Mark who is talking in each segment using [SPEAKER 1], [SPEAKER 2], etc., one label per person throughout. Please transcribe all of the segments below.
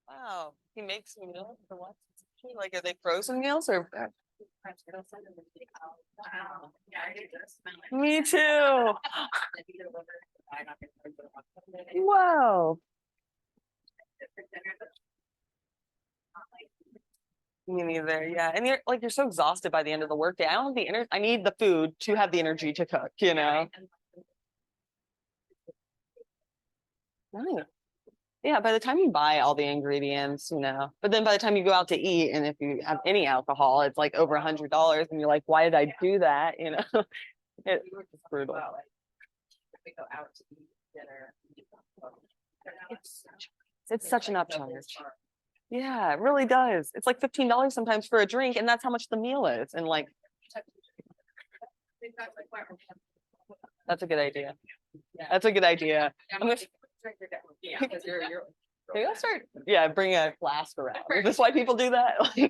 [SPEAKER 1] Wow, he makes meals for what? Like, are they frozen meals or? Me too. Whoa. Me neither. Yeah, and you're like you're so exhausted by the end of the workday. I don't have the energy. I need the food to have the energy to cook. You know. Right. Yeah, by the time you buy all the ingredients, you know, but then by the time you go out to eat, and if you have any alcohol, it's like over $100, and you're like, why did I do that? You know, it's brutal. It's such an upcharge. Yeah, it really does. It's like $15 sometimes for a drink, and that's how much the meal is. And like, that's a good idea. That's a good idea. I'm gonna maybe I'll start. Yeah, bring a flask around. Is this why people do that? Yeah.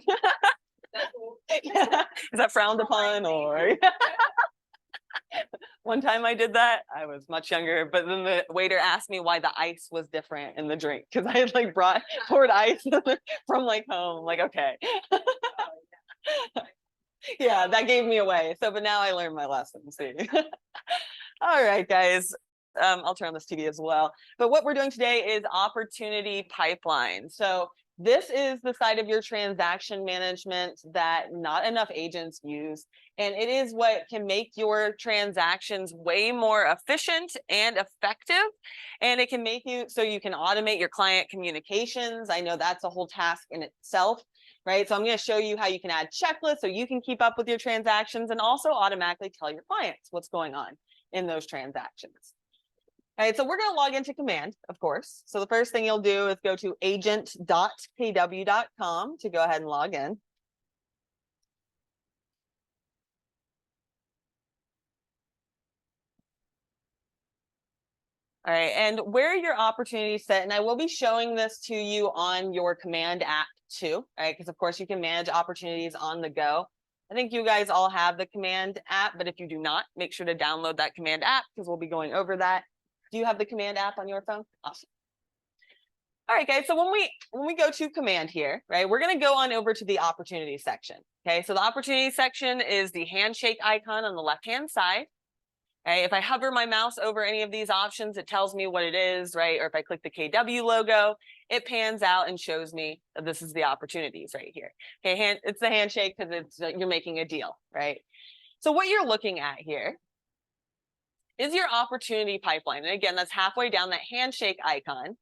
[SPEAKER 1] Is that frowned upon or? One time I did that. I was much younger, but then the waiter asked me why the ice was different in the drink because I had like poured ice from like home. Like, okay. Yeah, that gave me away. So, but now I learned my lesson. See. All right, guys. I'll turn on this TV as well. But what we're doing today is opportunity pipeline. So this is the side of your transaction management that not enough agents use. And it is what can make your transactions way more efficient and effective. And it can make you so you can automate your client communications. I know that's a whole task in itself, right? So I'm going to show you how you can add checklists so you can keep up with your transactions and also automatically tell your clients what's going on in those transactions. All right, so we're going to log into Command, of course. So the first thing you'll do is go to agent.kw.com to go ahead and log in. All right, and where your opportunities sit, and I will be showing this to you on your Command app too, right? Because of course you can manage opportunities on the go. I think you guys all have the Command app, but if you do not, make sure to download that Command app because we'll be going over that. Do you have the Command app on your phone? Awesome. All right, guys, so when we go to Command here, right, we're going to go on over to the opportunity section. Okay, so the opportunity section is the handshake icon on the left-hand side. Okay, if I hover my mouse over any of these options, it tells me what it is, right? Or if I click the KW logo, it pans out and shows me that this is the opportunities right here. Okay, it's the handshake because it's you're making a deal, right? So what you're looking at here is your opportunity pipeline. And again, that's halfway down that handshake icon.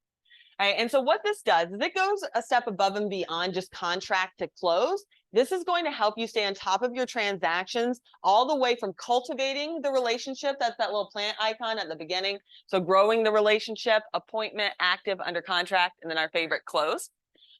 [SPEAKER 1] Right, and so what this does is it goes a step above and beyond just contract to close. This is going to help you stay on top of your transactions all the way from cultivating the relationship. That's that little plant icon at the beginning. So growing the relationship, appointment, active, under contract, and then our favorite, close.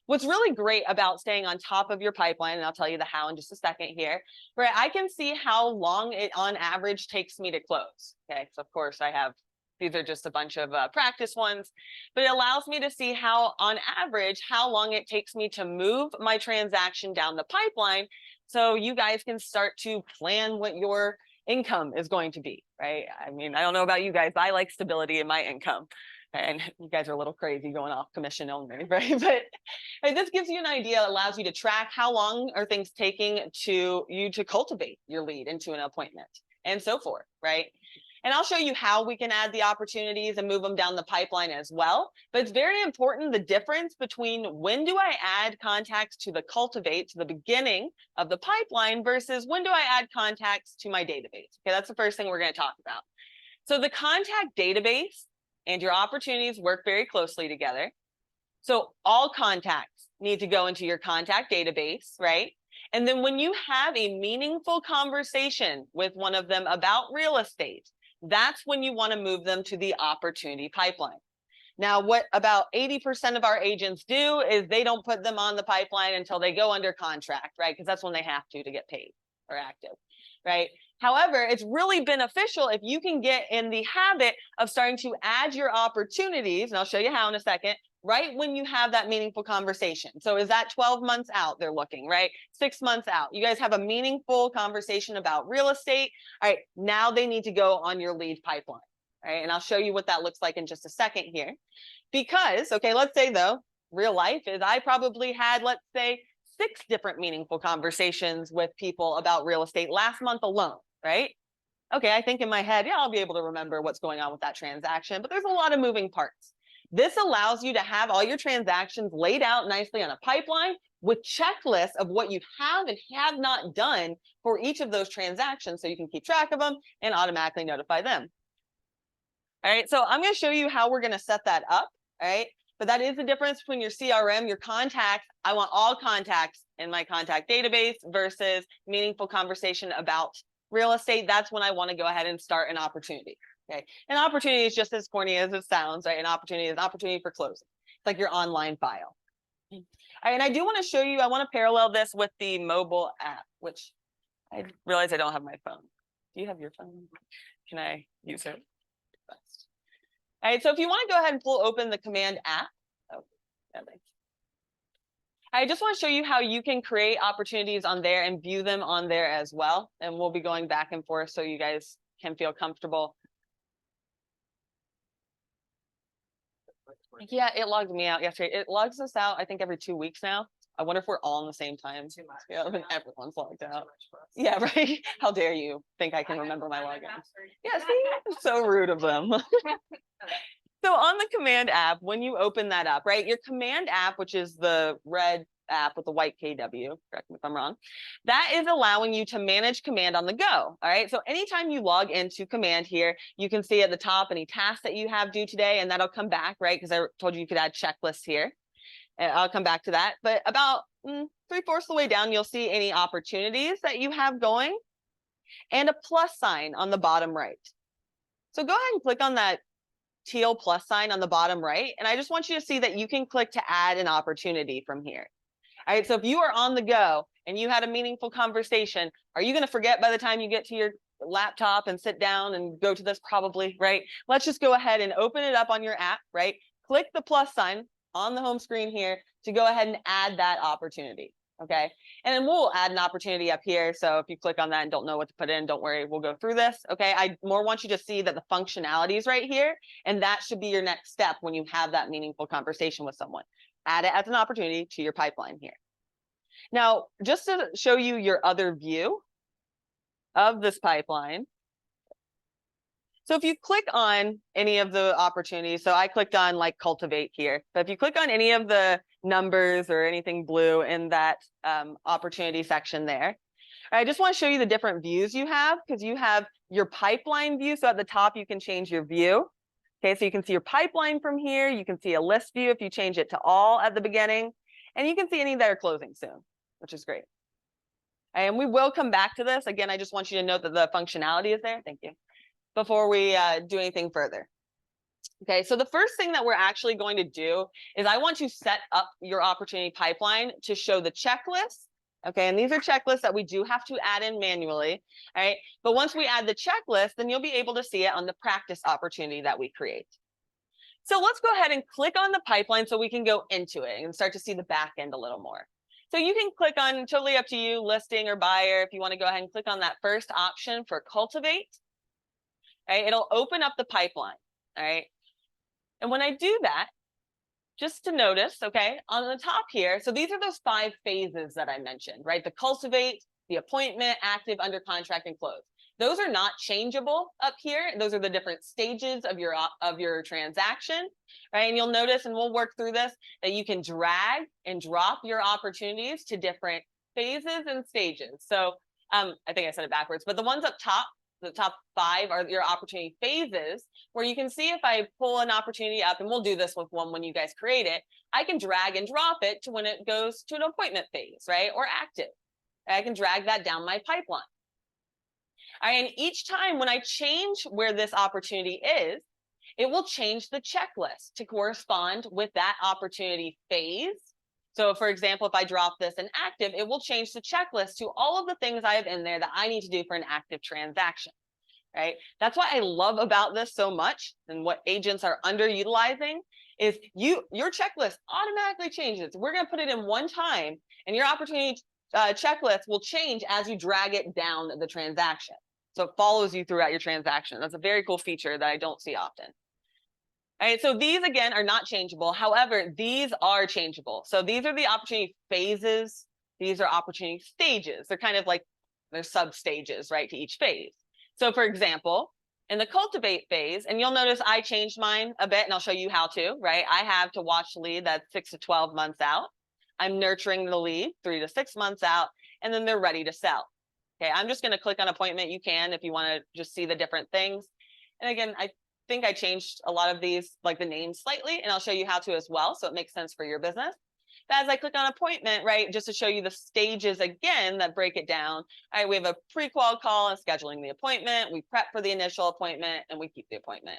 [SPEAKER 1] What's really great about staying on top of your pipeline, and I'll tell you the how in just a second here, right? I can see how long it on average takes me to close. Okay, so of course I have these are just a bunch of practice ones, but it allows me to see how, on average, how long it takes me to move my transaction down the pipeline so you guys can start to plan what your income is going to be, right? I mean, I don't know about you guys, but I like stability in my income. And you guys are a little crazy going off commission only, right? But this gives you an idea, allows you to track how long are things taking to you to cultivate your lead into an appointment and so forth, right? And I'll show you how we can add the opportunities and move them down the pipeline as well. But it's very important, the difference between when do I add contacts to the cultivate, to the beginning of the pipeline versus when do I add contacts to my database. Okay, that's the first thing we're going to talk about. So the contact database and your opportunities work very closely together. So all contacts need to go into your contact database, right? And then when you have a meaningful conversation with one of them about real estate, that's when you want to move them to the opportunity pipeline. Now, what about 80% of our agents do is they don't put them on the pipeline until they go under contract, right? Because that's when they have to get paid or active, right? However, it's really beneficial if you can get in the habit of starting to add your opportunities, and I'll show you how in a second, right when you have that meaningful conversation. So is that 12 months out they're looking, right? 6 months out. You guys have a meaningful conversation about real estate. All right, now they need to go on your lead pipeline. All right, and I'll show you what that looks like in just a second here. Because, okay, let's say though, real life is I probably had, let's say, 6 different meaningful conversations with people about real estate last month alone, right? Okay, I think in my head, yeah, I'll be able to remember what's going on with that transaction, but there's a lot of moving parts. This allows you to have all your transactions laid out nicely on a pipeline with checklists of what you have and have not done for each of those transactions, so you can keep track of them and automatically notify them. All right, so I'm going to show you how we're going to set that up. All right, but that is the difference between your CRM, your contacts. I want all contacts in my contact database versus meaningful conversation about real estate. That's when I want to go ahead and start an opportunity. Okay, an opportunity is just as corny as it sounds, right? An opportunity is an opportunity for closing. It's like your online file. All right, and I do want to show you, I want to parallel this with the mobile app, which I realize I don't have my phone. Do you have your phone? Can I use it? Best. All right, so if you want to go ahead and pull open the command app. Oh, yeah, thanks. I just want to show you how you can create opportunities on there and view them on there as well. And we'll be going back and forth so you guys can feel comfortable. Yeah, it logged me out yesterday. It logs us out, I think, every 2 weeks now. I wonder if we're all on the same time. Too much. Yeah, when everyone's logged out. Yeah, right. How dare you think I can remember my login? Yeah, see, so rude of them. So on the command app, when you open that up, right, your command app, which is the red app with the white KW, correct me if I'm wrong, that is allowing you to manage command on the go. All right, so anytime you log into command here, you can see at the top any tasks that you have due today, and that'll come back, right, because I told you could add checklists here. And I'll come back to that. But about 3/4 of the way down, you'll see any opportunities that you have going and a plus sign on the bottom right. So go ahead and click on that teal plus sign on the bottom right. And I just want you to see that you can click to add an opportunity from here. All right, so if you are on the go and you had a meaningful conversation, are you going to forget by the time you get to your laptop and sit down and go to this? Probably, right? Let's just go ahead and open it up on your app, right? Click the plus sign on the home screen here to go ahead and add that opportunity. Okay, and then we'll add an opportunity up here. So if you click on that and don't know what to put in, don't worry, we'll go through this. Okay, I more want you to see that the functionality is right here, and that should be your next step when you have that meaningful conversation with someone. Add it as an opportunity to your pipeline here. Now, just to show you your other view of this pipeline. So if you click on any of the opportunities, so I clicked on like cultivate here, but if you click on any of the numbers or anything blue in that opportunity section there, I just want to show you the different views you have, because you have your pipeline view. So at the top, you can change your view. Okay, so you can see your pipeline from here. You can see a list view if you change it to all at the beginning, and you can see any that are closing soon, which is great. And we will come back to this. Again, I just want you to note that the functionality is there. Thank you. Before we do anything further. Okay, so the first thing that we're actually going to do is I want to set up your opportunity pipeline to show the checklist. Okay, and these are checklists that we do have to add in manually. All right, but once we add the checklist, then you'll be able to see it on the practice opportunity that we create. So let's go ahead and click on the pipeline so we can go into it and start to see the back end a little more. So you can click on, totally up to you, listing or buyer, if you want to go ahead and click on that first option for cultivate. Right, it'll open up the pipeline. All right, and when I do that, just to notice, okay, on the top here, so these are those 5 phases that I mentioned, right? The cultivate, the appointment, active, under contract, and close. Those are not changeable up here. Those are the different stages of your transaction, right? And you'll notice, and we'll work through this, that you can drag and drop your opportunities to different phases and stages. So I think I said it backwards, but the ones up top, the top 5 are your opportunity phases, where you can see if I pull an opportunity up, and we'll do this with one when you guys create it, I can drag and drop it to when it goes to an appointment phase, right? Or active. I can drag that down my pipeline. All right, and each time when I change where this opportunity is, it will change the checklist to correspond with that opportunity phase. So for example, if I drop this in active, it will change the checklist to all of the things I have in there that I need to do for an active transaction, right? That's what I love about this so much, and what agents are underutilizing, is your checklist automatically changes. We're going to put it in one time, and your opportunity checklist will change as you drag it down the transaction. So it follows you throughout your transaction. That's a very cool feature that I don't see often. All right, so these again are not changeable. However, these are changeable. So these are the opportunity phases. These are opportunity stages. They're kind of like, they're sub stages, right, to each phase. So for example, in the cultivate phase, and you'll notice I changed mine a bit, and I'll show you how to, right? I have to watch the lead that's 6 to 12 months out. I'm nurturing the lead 3 to 6 months out, and then they're ready to sell. Okay, I'm just going to click on appointment. You can if you want to just see the different things. And again, I think I changed a lot of these, like the names slightly, and I'll show you how to as well, so it makes sense for your business. But as I click on appointment, right, just to show you the stages again that break it down. All right, we have a pre-qual call and scheduling the appointment. We prep for the initial appointment, and we keep the appointment.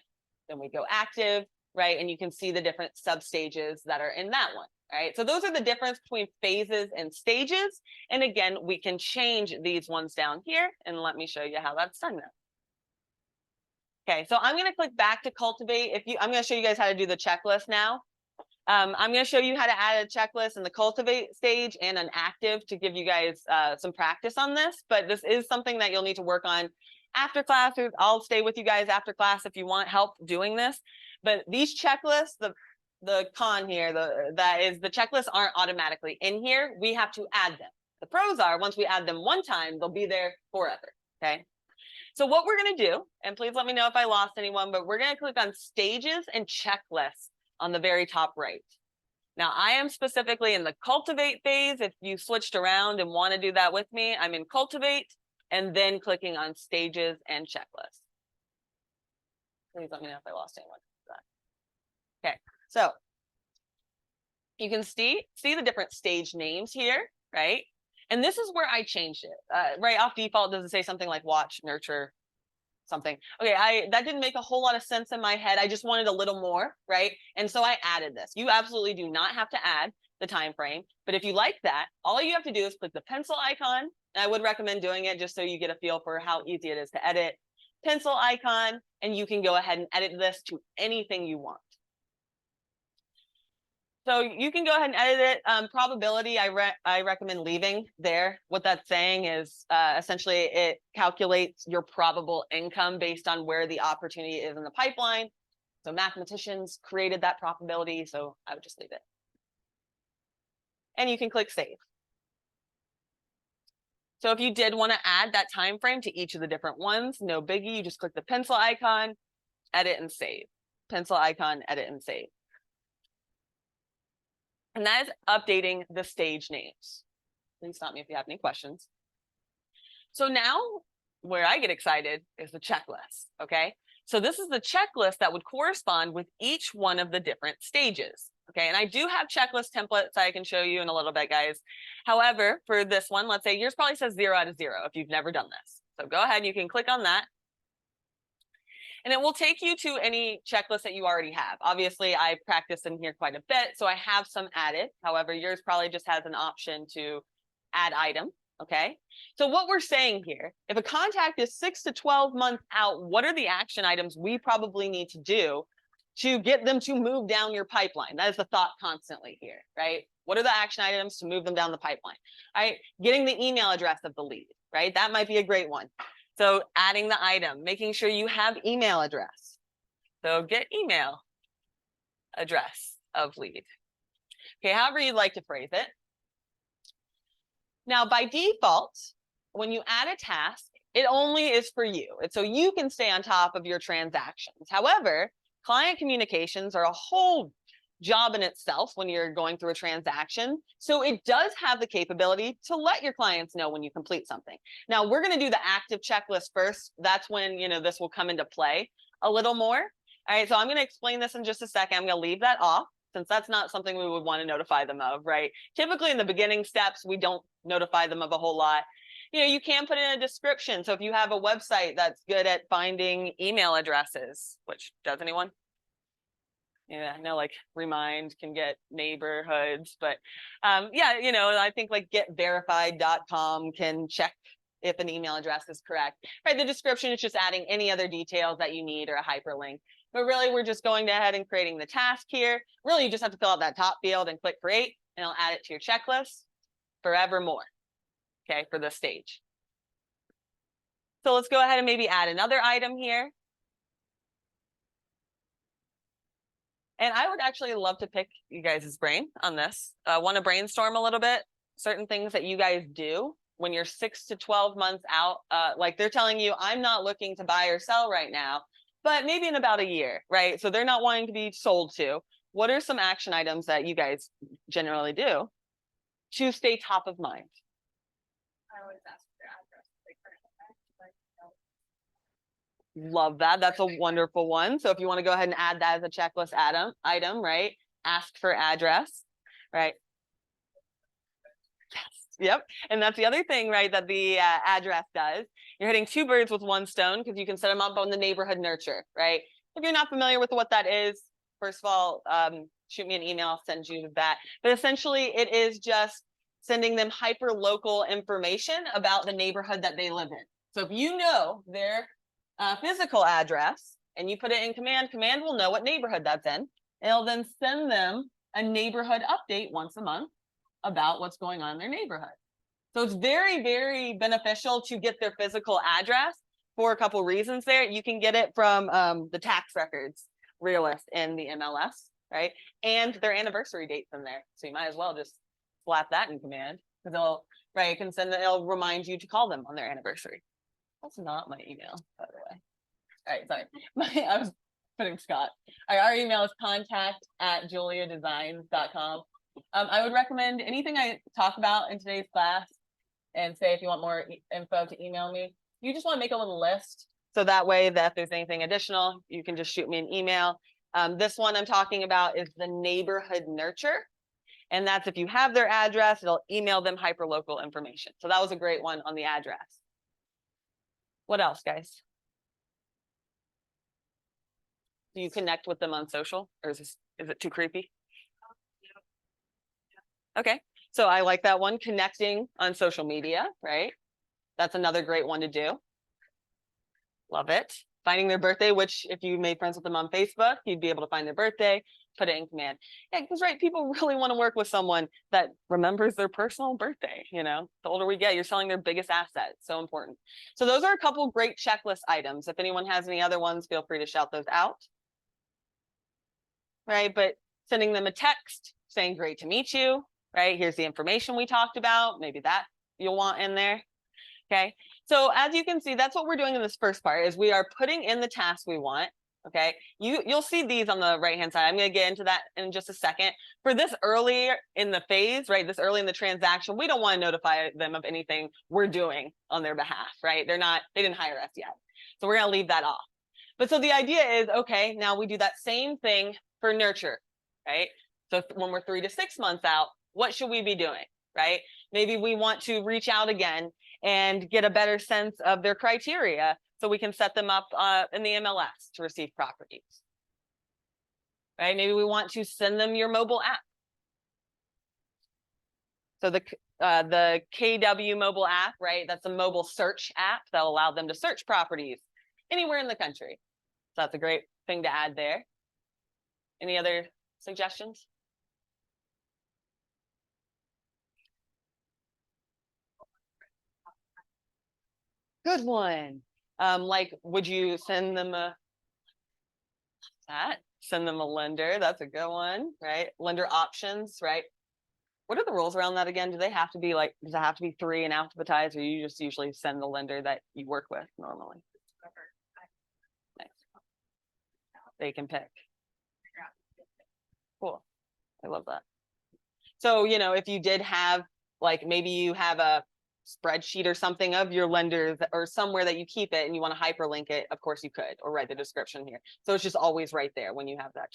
[SPEAKER 1] Then we go active, right, and you can see the different sub stages that are in that one. All right, so those are the difference between phases and stages. And again, we can change these ones down here, and let me show you how that's done now. Okay, so I'm going to click back to cultivate. I'm going to show you guys how to do the checklist now. I'm going to show you how to add a checklist in the cultivate stage and an active to give you guys some practice on this. But this is something that you'll need to work on after class. I'll stay with you guys after class if you want help doing this. But these checklists, the con here, that is the checklists aren't automatically in here. We have to add them. The pros are once we add them one time, they'll be there forever. Okay. So what we're going to do, and please let me know if I lost anyone, but we're going to click on stages and checklists on the very top right. Now, I am specifically in the cultivate phase. If you switched around and want to do that with me, I'm in cultivate and then clicking on stages and checklists. Please let me know if I lost anyone. Okay, so you can see the different stage names here, right? And this is where I changed it. Right off default, does it say something like watch, nurture, something? Okay, that didn't make a whole lot of sense in my head. I just wanted a little more, right? And so I added this. You absolutely do not have to add the time frame, but if you like that, all you have to do is click the pencil icon. And I would recommend doing it just so you get a feel for how easy it is to edit. Pencil icon, and you can go ahead and edit this to anything you want. So you can go ahead and edit it. Probability, I recommend leaving there. What that's saying is essentially it calculates your probable income based on where the opportunity is in the pipeline. So mathematicians created that probability, so I would just leave it. And you can click save. So if you did want to add that time frame to each of the different ones, no biggie. You just click the pencil icon, edit and save. Pencil icon, edit and save. And that is updating the stage names. Please stop me if you have any questions. So now where I get excited is the checklist, okay? So this is the checklist that would correspond with each one of the different stages, okay? And I do have checklist templates I can show you in a little bit, guys. However, for this one, let's say yours probably says 0 out of 0 if you've never done this. So go ahead, you can click on that. And it will take you to any checklist that you already have. Obviously, I practice in here quite a bit, so I have some added. However, yours probably just has an option to add item, okay? So what we're saying here, if a contact is 6 to 12 months out, what are the action items we probably need to do to get them to move down your pipeline? That is the thought constantly here, right? What are the action items to move them down the pipeline? All right, getting the email address of the lead, right? That might be a great one. So adding the item, making sure you have email address. So get email address of lead. Okay, however you'd like to phrase it. Now, by default, when you add a task, it only is for you. It's so you can stay on top of your transactions. However, client communications are a whole job in itself when you're going through a transaction. So it does have the capability to let your clients know when you complete something. Now we're going to do the active checklist first. That's when, this will come into play a little more. All right, so I'm going to explain this in just a second. I'm going to leave that off since that's not something we would want to notify them of, right? Typically in the beginning steps, we don't notify them of a whole lot. You can put in a description. So if you have a website that's good at finding email addresses, which does anyone? Yeah, I know like Remind can get neighborhoods, but yeah, I think like getverified.com can check if an email address is correct. Right, the description is just adding any other details that you need or a hyperlink. but really we're just going ahead and creating the task here. Really, you just have to fill out that top field and click create, and it'll add it to your checklist forevermore, okay, for this stage. So let's go ahead and maybe add another item here. And I would actually love to pick you guys' brain on this. Want to brainstorm a little bit, certain things that you guys do when you're 6 to 12 months out. Like they're telling you, I'm not looking to buy or sell right now, but maybe in about a year, right? So they're not wanting to be sold to. What are some action items that you guys generally do to stay top of mind?
[SPEAKER 2] I always ask for their address.
[SPEAKER 1] Love that. That's a wonderful one. So if you want to go ahead and add that as a checklist item, right? Ask for address, right? Yes. Yep. And that's the other thing, right, that the address does. You're hitting two birds with one stone because you can set them up on the neighborhood nurture, right? If you're not familiar with what that is, first of all, shoot me an email, I'll send you that. But essentially, it is just sending them hyper local information about the neighborhood that they live in. So if you know their physical address and you put it in command will know what neighborhood that's in. It'll then send them a neighborhood update once a month about what's going on in their neighborhood. So it's very, very beneficial to get their physical address for a couple reasons there. You can get it from the tax records realist in the MLS, right? And their anniversary dates in there. So you might as well just slap that in command because it'll, right, you can send it, it'll remind you to call them on their anniversary. That's not my email, by the way. All right, sorry. I was putting Scott. All right, our email is contact@JuLeahDesigns.com. I would recommend anything I talk about in today's class and say if you want more info to email me. You just want to make a little list. So that way that if there's anything additional, you can just shoot me an email. This one I'm talking about is the neighborhood nurture. And that's if you have their address, it'll email them hyperlocal information. So that was a great one on the address. What else, guys? Do you connect with them on social, or is it too creepy? Okay, so I like that one, connecting on social media, right? That's another great one to do. Love it. Finding their birthday, which if you made friends with them on Facebook, you'd be able to find their birthday, put it in command. Yeah, because right, people really want to work with someone that remembers their personal birthday. You know, the older we get, you're selling their biggest asset. It's so important. So those are a couple great checklist items. If anyone has any other ones, feel free to shout those out. Right, but sending them a text saying, great to meet you, right? Here's the information we talked about. Maybe that you'll want in there. Okay, so as you can see, that's what we're doing in this first part is we are putting in the task we want. Okay, you'll see these on the right hand side. I'm going to get into that in just a second. For this early in the phase, right, this early in the transaction, we don't want to notify them of anything we're doing on their behalf, right? They didn't hire us yet, so we're going to leave that off. But so the idea is, okay, now we do that same thing for nurture, right? So when we're 3 to 6 months out, what should we be doing, right? Maybe we want to reach out again and get a better sense of their criteria so we can set them up in the MLS to receive properties, right? Maybe we want to send them your mobile app. So the KW mobile app, right? That's a mobile search app that'll allow them to search properties anywhere in the country. So that's a great thing to add there. Any other suggestions? Good one. Like, would you send them send them a lender? That's a good one, right? Lender options, right? What are the rules around that again? Do they have to be like, does it have to be 3 and alphabetized, or you just usually send the lender that you work with normally? Nice. They can pick. Cool. I love that. So, you know, if you did have, like, maybe you have a spreadsheet or something of your lenders or somewhere that you keep it and you want to hyperlink it, of course you could, or write the description here. So it's just always right there when you have that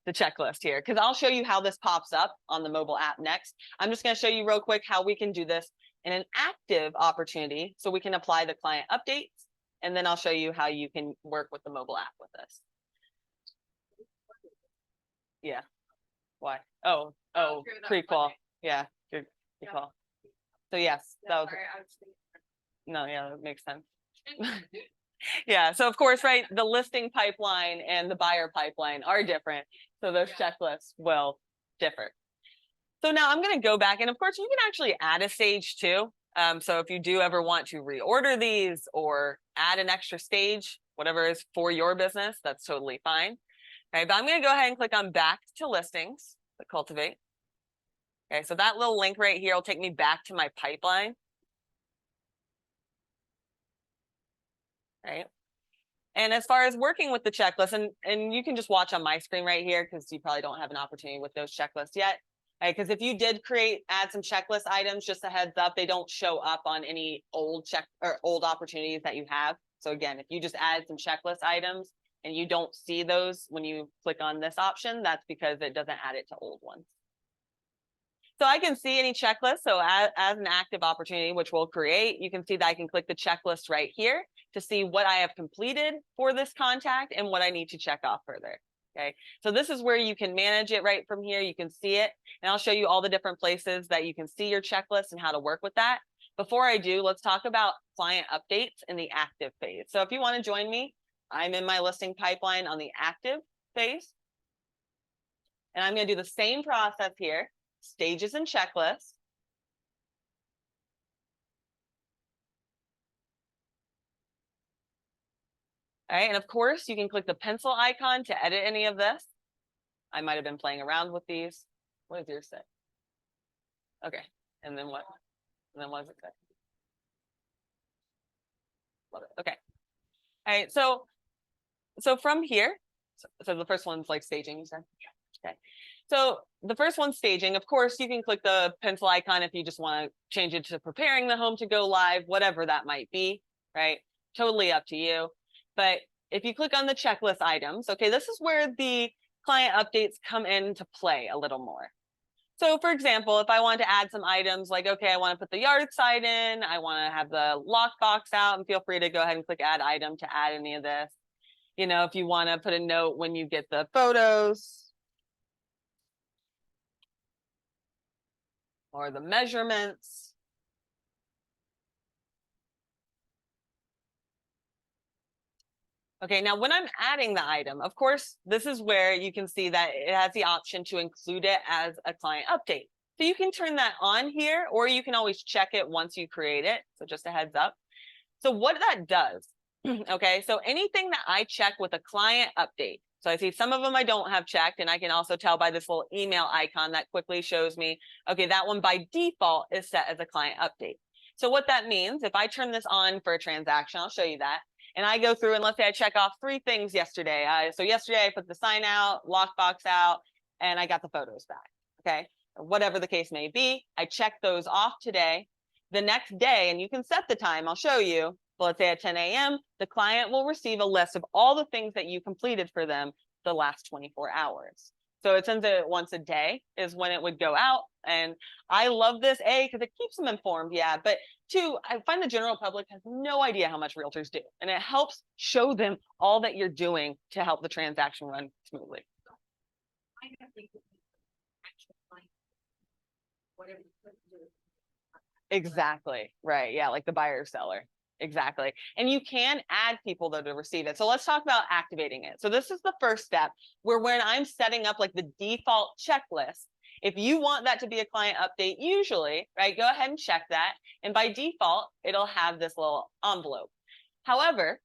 [SPEAKER 1] the checklist here, because I'll show you how this pops up on the mobile app next. I'm just going to show you real quick how we can do this in an active opportunity so we can apply the client updates, and then I'll show you how you can work with the mobile app with this. Yeah. Why? Oh, pre-qual. Yeah, good call. So yes, that was, no, yeah, that makes sense. Yeah, so of course, right, the listing pipeline and the buyer pipeline are different. So those checklists will differ. So now I'm going to go back, and of course you can actually add a stage too. So if you do ever want to reorder these or add an extra stage, whatever is for your business, that's totally fine. Okay, but I'm going to go ahead and click on back to listings, the cultivate. Okay, so that little link right here will take me back to my pipeline. Right. And as far as working with the checklist, and you can just watch on my screen right here because you probably don't have an opportunity with those checklists yet. Right? Because if you did add some checklist items, just a heads up, they don't show up on any old old opportunities that you have. So again, if you just add some checklist items and you don't see those when you click on this option, that's because it doesn't add it to old ones. So I can see any checklist. So as an active opportunity, which we'll create, you can see that I can click the checklist right here to see what I have completed for this contact and what I need to check off further. Okay, so this is where you can manage it right from here. You can see it, and I'll show you all the different places that you can see your checklist and how to work with that. Before I do, let's talk about client updates in the active phase. So if you want to join me, I'm in my listing pipeline on the active phase. And I'm going to do the same process here, stages and checklists. All right, and of course, you can click the pencil icon to edit any of this. I might have been playing around with these. What does yours say? Okay, and then what? And then what does it say? Love it. Okay. All right, so from here, so the first one's like staging, you said? Okay. So the first one's staging. Of course, you can click the pencil icon if you just want to change it to preparing the home to go live, whatever that might be, right? Totally up to you. But if you click on the checklist items, okay, this is where the client updates come into play a little more. So for example, if I want to add some items like, okay, I want to put the yard side in, I want to have the lockbox out, and feel free to go ahead and click add item to add any of this. You know, if you want to put a note when you get the photos or the measurements. Okay, now when I'm adding the item, of course, this is where you can see that it has the option to include it as a client update. So you can turn that on here, or you can always check it once you create it. So just a heads up. So what that does, okay, so anything that I check with a client update, so I see some of them I don't have checked, and I can also tell by this little email icon that quickly shows me, okay, that one by default is set as a client update. So what that means, if I turn this on for a transaction, I'll show you that. And I go through and let's say I check off 3 things yesterday. So yesterday I put the sign out, lockbox out, and I got the photos back. Okay, whatever the case may be, I check those off today. The next day, and you can set the time, I'll show you. But let's say at 10 a.m., the client will receive a list of all the things that you completed for them the last 24 hours. So it sends it once a day is when it would go out. And I love this, A, because it keeps them informed, yeah. But 2, I find the general public has no idea how much realtors do. And it helps show them all that you're doing to help the transaction run smoothly. Exactly, right, yeah, like the buyer seller. Exactly. And you can add people though to receive it. So let's talk about activating it. So this is the first step where when I'm setting up like the default checklist, if you want that to be a client update, usually, right, go ahead and check that. And by default, it'll have this little envelope. However,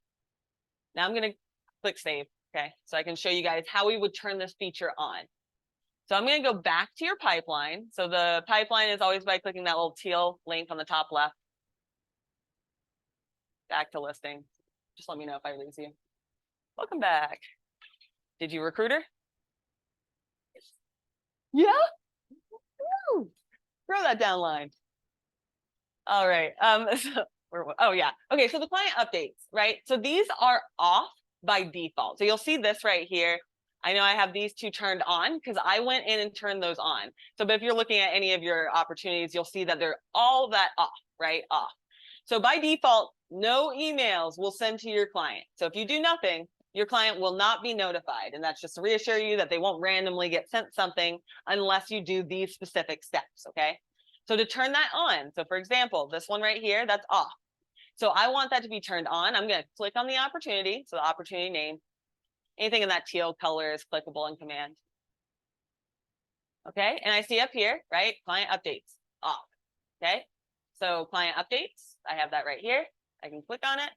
[SPEAKER 1] now I'm going to click save. Okay. So I can show you guys how we would turn this feature on. So I'm going to go back to your pipeline. So the pipeline is always by clicking that little teal link on the top left. Back to listing. Just let me know if I lose you. Welcome back. Did you recruiter? Yeah. Woo. Throw that down line. All right. Oh yeah. Okay. So the client updates, right? So these are off by default. So you'll see this right here. I know I have these 2 turned on because I went in and turned those on. So, but if you're looking at any of your opportunities, you'll see that they're all that off, right? Off. So by default, no emails will send to your client. So if you do nothing, your client will not be notified. And that's just to reassure you that they won't randomly get sent something unless you do these specific steps, okay? So to turn that on, so for example, this one right here, that's off. So I want that to be turned on. I'm going to click on the opportunity. So the opportunity name, anything in that teal color is clickable in command. Okay, and I see up here, right? Client updates off. Okay, so client updates, I have that right here. I can click on it.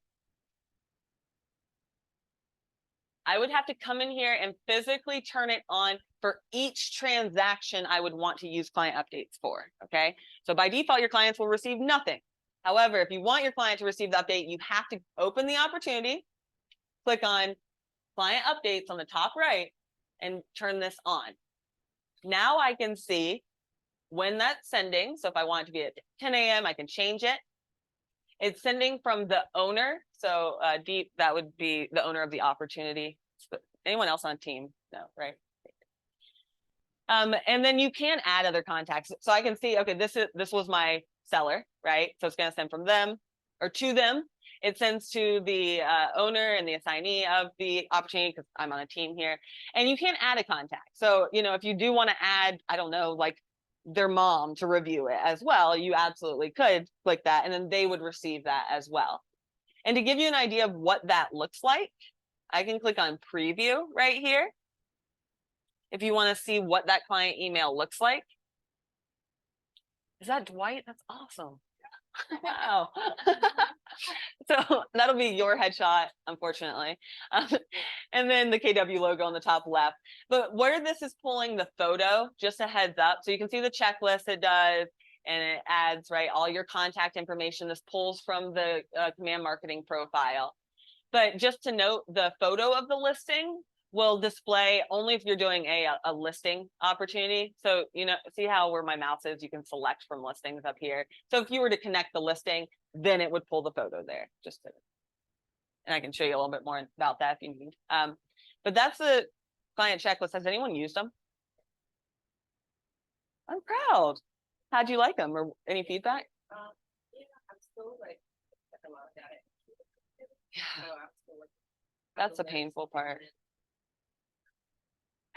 [SPEAKER 1] I would have to come in here and physically turn it on for each transaction I would want to use client updates for. Okay, so by default, your clients will receive nothing. However, if you want your client to receive the update, you have to open the opportunity, click on client updates on the top right, and turn this on. Now I can see when that's sending. So if I want it to be at 10 a.m., I can change it. It's sending from the owner. So Deep, that would be the owner of the opportunity. Anyone else on team? No, right? And then you can add other contacts. So I can see, okay, this was my seller, right? So it's going to send from them or to them. It sends to the owner and the assignee of the opportunity because I'm on a team here. And you can add a contact. So, you know, if you do want to add, I don't know, like their mom to review it as well, you absolutely could click that and then they would receive that as well. And to give you an idea of what that looks like, I can click on preview right here. If you want to see what that client email looks like. Is that Dwight? That's awesome. Wow. So that'll be your headshot, unfortunately. And then the KW logo on the top left. But where this is pulling the photo, just a heads up. So you can see the checklist it does, and it adds, right, all your contact information. This pulls from the command marketing profile. But just to note, the photo of the listing will display only if you're doing a listing opportunity. So, you know, see how where my mouse is, you can select from listings up here. So if you were to connect the listing, then it would pull the photo there. And I can show you a little bit more about that if you need. But that's the client checklist. Has anyone used them? I'm proud. How'd you like them or any feedback?
[SPEAKER 2] Yeah, I'm still like a lot at it.
[SPEAKER 1] Yeah.
[SPEAKER 2] So I'm still, like,
[SPEAKER 1] That's the painful part.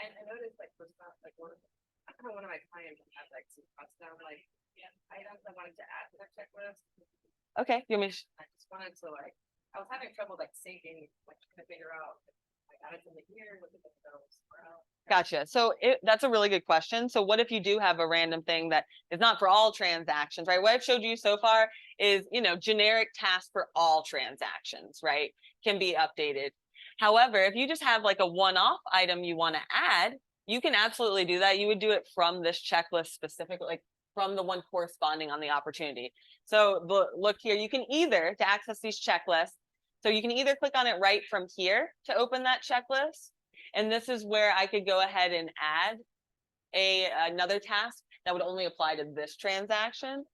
[SPEAKER 2] I noticed like for stuff like one of my clients had like some custom like items I wanted to add to their checklist.
[SPEAKER 1] Okay, you want me to
[SPEAKER 2] I just wanted to like I was having trouble like syncing, like trying to figure out like add it in the here, look at the photos.
[SPEAKER 1] Gotcha. So that's a really good question. So what if you do have a random thing that is not for all transactions, right? What I've showed you so far is, you know, generic tasks for all transactions, right? Can be updated. However, if you just have like a one-off item you want to add, you can absolutely do that. You would do it from this checklist specifically, like from the one corresponding on the opportunity. So look here, you can either, to access these checklists, so you can either click on it right from here to open that checklist. And this is where I could go ahead and add another task that would only apply to this transaction.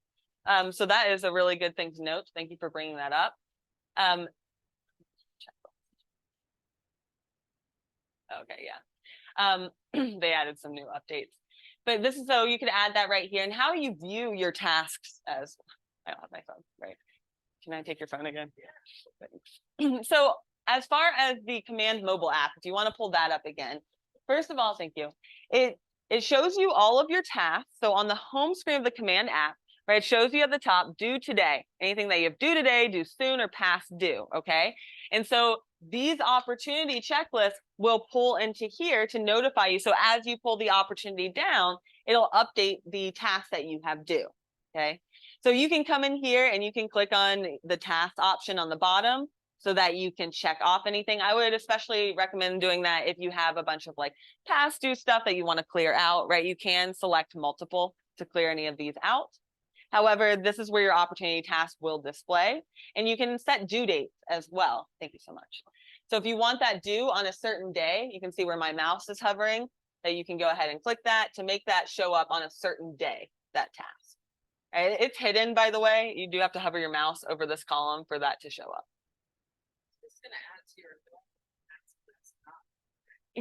[SPEAKER 1] So that is a really good thing to note. Thank you for bringing that up. Okay, yeah. They added some new updates. But this is so you could add that right here. And how you view your tasks as, I don't have my phone, right? Can I take your phone again? Yeah. So as far as the command mobile app, if you want to pull that up again, first of all, thank you. It shows you all of your tasks. So on the home screen of the command app, right, it shows you at the top, due today. Anything that you have due today, due soon, or past due, okay? And so these opportunity checklists will pull into here to notify you. So as you pull the opportunity down, it'll update the task that you have due, okay? So you can come in here and you can click on the task option on the bottom so that you can check off anything. I would especially recommend doing that if you have a bunch of like past due stuff that you want to clear out, right? You can select multiple to clear any of these out. However, this is where your opportunity task will display, and you can set due dates as well. Thank you so much. So if you want that due on a certain day, you can see where my mouse is hovering, that you can go ahead and click that to make that show up on a certain day, that task. Right? It's hidden, by the way. You do have to hover your mouse over this column for that to show up.
[SPEAKER 2] It's gonna add to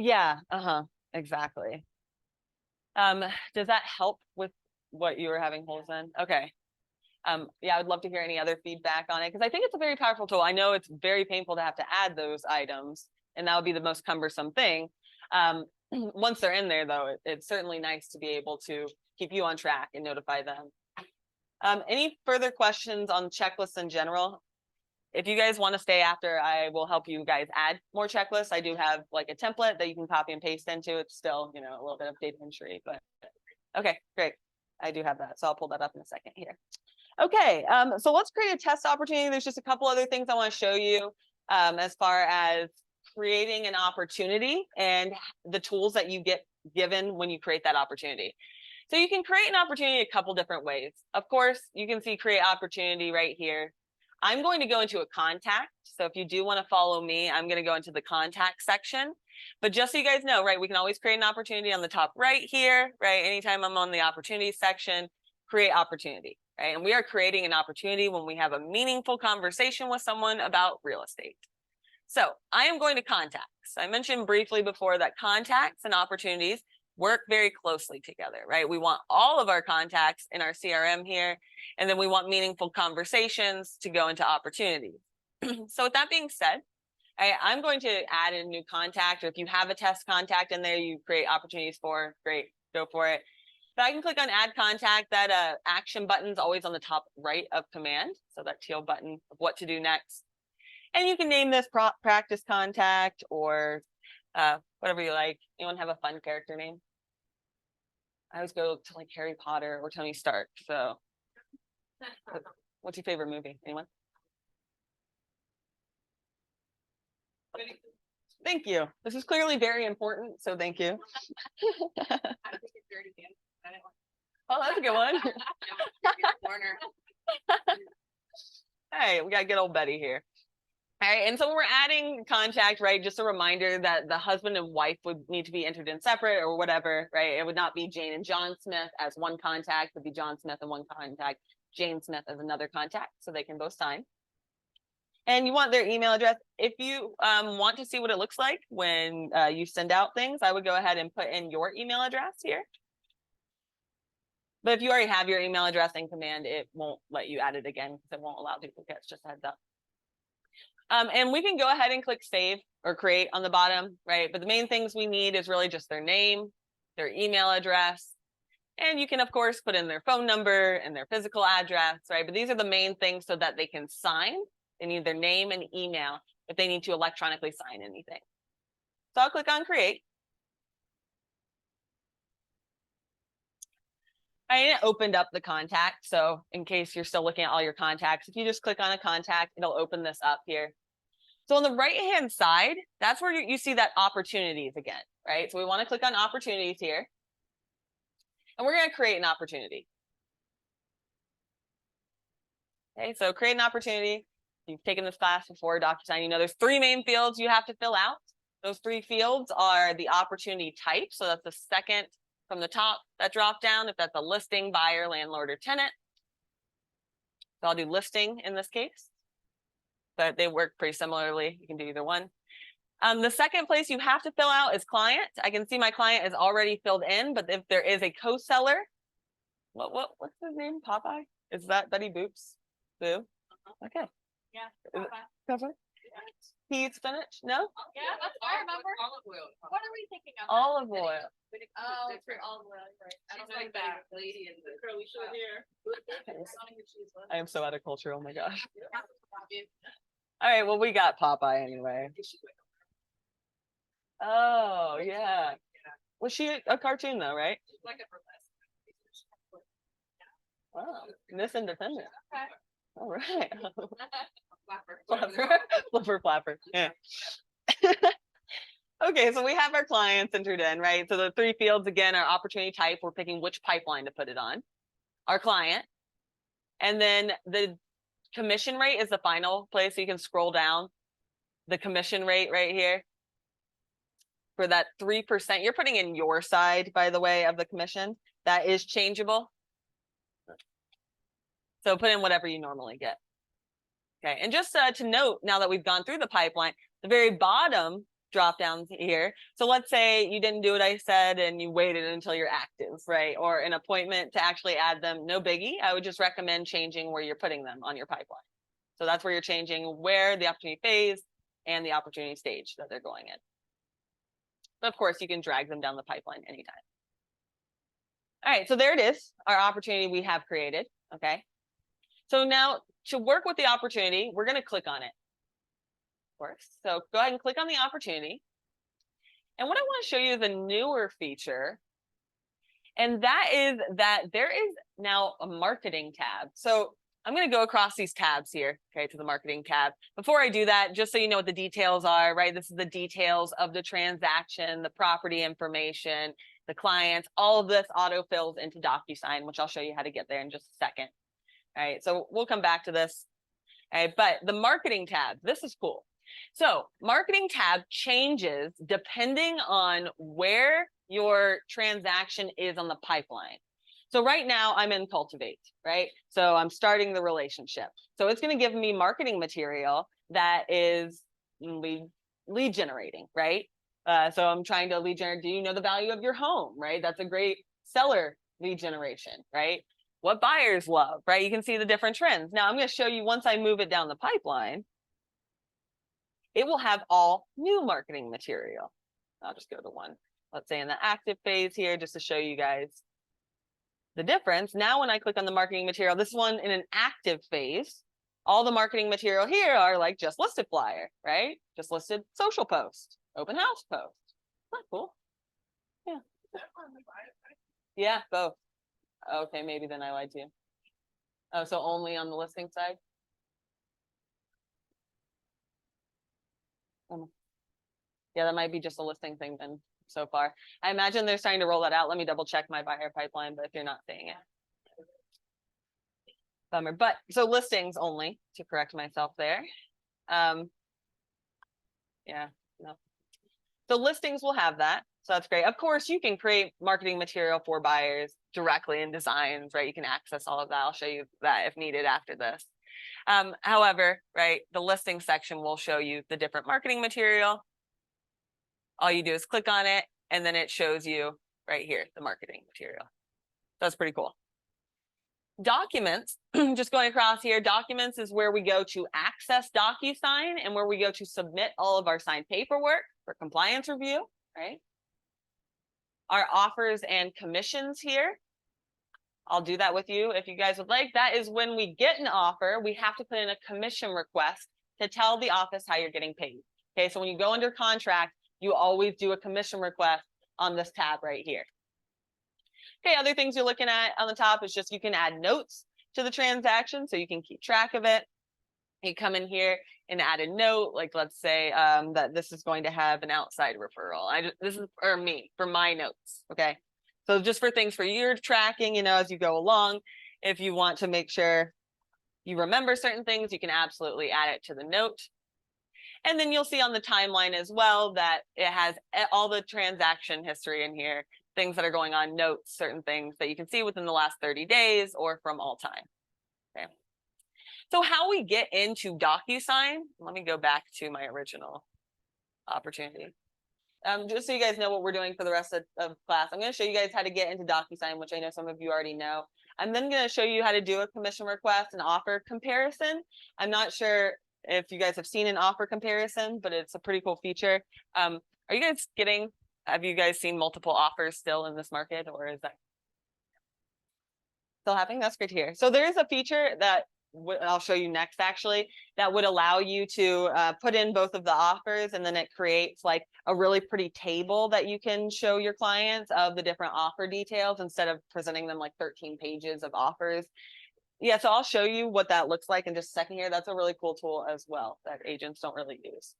[SPEAKER 2] your
[SPEAKER 1] Yeah, exactly. Does that help with what you were having holes in? Okay. Yeah, I would love to hear any other feedback on it because I think it's a very powerful tool. I know it's very painful to have to add those items, and that would be the most cumbersome thing. Once they're in there, though, it's certainly nice to be able to keep you on track and notify them. Any further questions on checklists in general? If you guys want to stay after, I will help you guys add more checklists. I do have like a template that you can copy and paste into. It's still, you know, a little bit of data entry, but okay, great. I do have that. So I'll pull that up in a second here. Okay, so let's create a test opportunity. There's just a couple other things I want to show you as far as creating an opportunity and the tools that you get given when you create that opportunity. So you can create an opportunity a couple different ways. Of course, you can see create opportunity right here. I'm going to go into a contact. So if you do want to follow me, I'm going to go into the contact section. But just so you guys know, right, we can always create an opportunity on the top right here, right? Anytime I'm on the opportunity section, create opportunity, right? And we are creating an opportunity when we have a meaningful conversation with someone about real estate. So I am going to contacts. I mentioned briefly before that contacts and opportunities work very closely together, right? We want all of our contacts in our CRM here, and then we want meaningful conversations to go into opportunities. So with that being said, I'm going to add a new contact, or if you have a test contact in there you create opportunities for, great, go for it. But I can click on add contact. That action button is always on the top right of command. So that teal button of what to do next. And you can name this practice contact or whatever you like. Anyone have a fun character name? I always go to like Harry Potter or Tony Stark. So what's your favorite movie? Anyone? Thank you. This is clearly very important, so thank you. Oh, that's a good one. Hey, we got good old Betty here. All right, and so when we're adding contact, right, just a reminder that the husband and wife would need to be entered in separate or whatever, right? It would not be Jane and John Smith as one contact, it would be John Smith and one contact, Jane Smith as another contact, so they can both sign. And you want their email address. If you want to see what it looks like when you send out things, I would go ahead and put in your email address here. But if you already have your email address in command, it won't let you add it again because it won't allow duplicates, just a heads up. And we can go ahead and click save or create on the bottom, right? But the main things we need is really just their name, their email address, and you can, of course, put in their phone number and their physical address, right? But these are the main things so that they can sign. They need their name and email if they need to electronically sign anything. So I'll click on create. I opened up the contact. So in case you're still looking at all your contacts, if you just click on a contact, it'll open this up here. So on the right-hand side, that's where you see that opportunities again, right? So we want to click on opportunities here. And we're going to create an opportunity. Okay, so create an opportunity. You've taken this class before, DocuSign, you know there's 3 main fields you have to fill out. Those 3 fields are the opportunity type. So that's the second from the top, that drop down, if that's a listing, buyer, landlord, or tenant. So I'll do listing in this case. But they work pretty similarly. You can do either one. The second place you have to fill out is client. I can see my client is already filled in, but if there is a co-seller, what's his name? Popeye? Is that Betty Boops? Boo? Okay.
[SPEAKER 2] Yeah.
[SPEAKER 1] Popeye? Peas spinach? No?
[SPEAKER 2] Yeah, that's I remember. Olive oil. What are we thinking of?
[SPEAKER 1] Olive oil.
[SPEAKER 2] Oh, for olive oil, right. I don't know like that lady in the curly short hair.
[SPEAKER 1] I am so out of culture. Oh my gosh. All right, well, we got Popeye anyway. Oh, yeah. Was she a cartoon though, right?
[SPEAKER 2] Like a burlesque.
[SPEAKER 1] Wow, Miss Independent.
[SPEAKER 2] Okay.
[SPEAKER 1] All right.
[SPEAKER 2] Flapper.
[SPEAKER 1] Flipper flapper. Yeah. Okay, so we have our clients entered in, right? So the 3 fields again are opportunity type. We're picking which pipeline to put it on. Our client. And then the commission rate is the final place. So you can scroll down. The commission rate right here. For that 3%, you're putting in your side, by the way, of the commission. That is changeable. So put in whatever you normally get. Okay, and just to note, now that we've gone through the pipeline, the very bottom drop down here. So let's say you didn't do what I said and you waited until you're active, right? Or an appointment to actually add them, no biggie. I would just recommend changing where you're putting them on your pipeline. So that's where you're changing where the opportunity phase and the opportunity stage that they're going in. But of course, you can drag them down the pipeline anytime. All right, so there it is, our opportunity we have created, okay? So now to work with the opportunity, we're going to click on it. Of course. So go ahead and click on the opportunity. And what I want to show you is a newer feature. And that is that there is now a marketing tab. So I'm going to go across these tabs here, okay, to the marketing tab. Before I do that, just so you know what the details are, right? This is the details of the transaction, the property information, the clients, all of this autofills into DocuSign, which I'll show you how to get there in just a second. All right, so we'll come back to this. All right, but the marketing tab, this is cool. So marketing tab changes depending on where your transaction is on the pipeline. So right now I'm in Cultivate, right? So I'm starting the relationship. So it's going to give me marketing material that is lead generating, right? So I'm trying to lead generate. Do you know the value of your home, right? That's a great seller lead generation, right? What buyers love, right? You can see the different trends. Now I'm going to show you once I move it down the pipeline, it will have all new marketing material. I'll just go to one, let's say in the active phase here, just to show you guys the difference. Now, when I click on the marketing material, this one in an active phase, all the marketing material here are like just listed flyer, right? Just listed social post, open house post. Not cool. Yeah. Yeah, both. Okay, maybe then I lied to you. Oh, so only on the listing side? Yeah, that might be just a listing thing then so far. I imagine they're starting to roll that out. Let me double check my buyer pipeline, but if you're not seeing it. Bummer. But so listings only, to correct myself there. Yeah, no. So listings will have that. So that's great. Of course, you can create marketing material for buyers directly in designs, right? You can access all of that. I'll show you that if needed after this. However, right, the listing section will show you the different marketing material. All you do is click on it, and then it shows you right here, the marketing material. That's pretty cool. Documents, just going across here, documents is where we go to access DocuSign and where we go to submit all of our signed paperwork for compliance review, right? Our offers and commissions here. I'll do that with you if you guys would like. That is when we get an offer, we have to put in a commission request to tell the office how you're getting paid. Okay, so when you go under contract, you always do a commission request on this tab right here. Okay, other things you're looking at on the top is just you can add notes to the transaction so you can keep track of it. You come in here and add a note, like let's say that this is going to have an outside referral. This is for me, for my notes, okay? So just for things for your tracking, you know, as you go along, if you want to make sure you remember certain things, you can absolutely add it to the note. And then you'll see on the timeline as well that it has all the transaction history in here, things that are going on, notes, certain things that you can see within the last 30 days or from all time. Okay. So how we get into DocuSign, let me go back to my original opportunity. Just so you guys know what we're doing for the rest of class, I'm going to show you guys how to get into DocuSign, which I know some of you already know. I'm then going to show you how to do a commission request and offer comparison. I'm not sure if you guys have seen an offer comparison, but it's a pretty cool feature. Are you guys have you guys seen multiple offers still in this market, or is that still happening? That's great to hear. So there is a feature that I'll show you next, actually, that would allow you to put in both of the offers, and then it creates like a really pretty table that you can show your clients of the different offer details instead of presenting them like 13 pages of offers. Yeah, so I'll show you what that looks like in just a second here. That's a really cool tool as well that agents don't really use.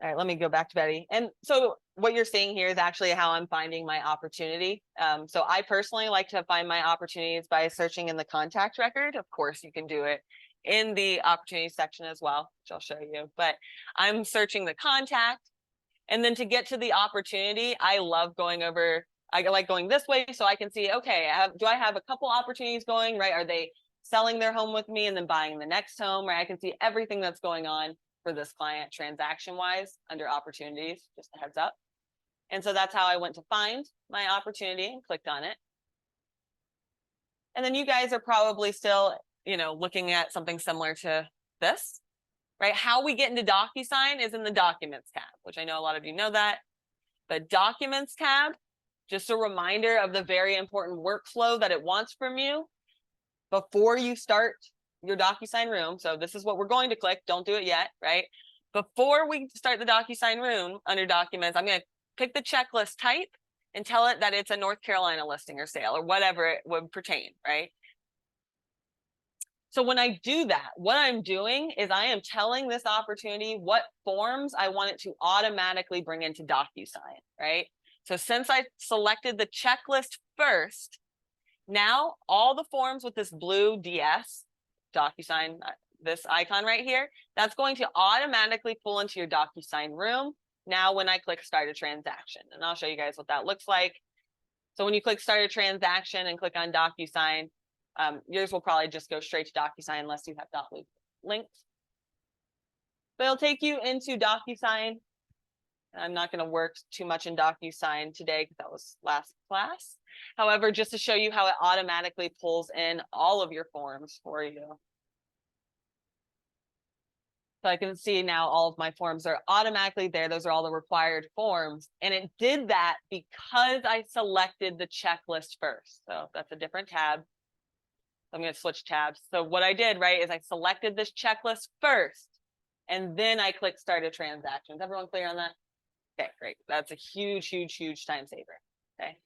[SPEAKER 1] All right, let me go back to Betty. And so what you're seeing here is actually how I'm finding my opportunity. So I personally like to find my opportunities by searching in the contact record. Of course, you can do it in the opportunity section as well, which I'll show you. But I'm searching the contact. And then to get to the opportunity, I love going over, I like going this way so I can see, okay, do I have a couple opportunities going, right? Are they selling their home with me and then buying the next home, right? I can see everything that's going on for this client transaction-wise under opportunities, just a heads up. And so that's how I went to find my opportunity and clicked on it. And then you guys are probably still, you know, looking at something similar to this, right? How we get into DocuSign is in the Documents tab, which I know a lot of you know that. But Documents tab, just a reminder of the very important workflow that it wants from you before you start your DocuSign room. So this is what we're going to click. Don't do it yet, right? Before we start the DocuSign room under documents, I'm going to pick the checklist type and tell it that it's a North Carolina listing or sale or whatever it would pertain, right? So when I do that, what I'm doing is I am telling this opportunity what forms I want it to automatically bring into DocuSign, right? So since I selected the checklist first, now all the forms with this blue DS, DocuSign, this icon right here, that's going to automatically pull into your DocuSign room now when I click start a transaction. And I'll show you guys what that looks like. So when you click start a transaction and click on DocuSign, yours will probably just go straight to DocuSign unless you have .loop links. But it'll take you into DocuSign. I'm not going to work too much in DocuSign today because that was last class. However, just to show you how it automatically pulls in all of your forms for you. So I can see now all of my forms are automatically there. Those are all the required forms. And it did that because I selected the checklist first. So that's a different tab. I'm going to switch tabs. So what I did, right, is I selected this checklist first, and then I click start a transaction. Is everyone clear on that? Okay, great. That's a huge, huge, huge time saver. Okay.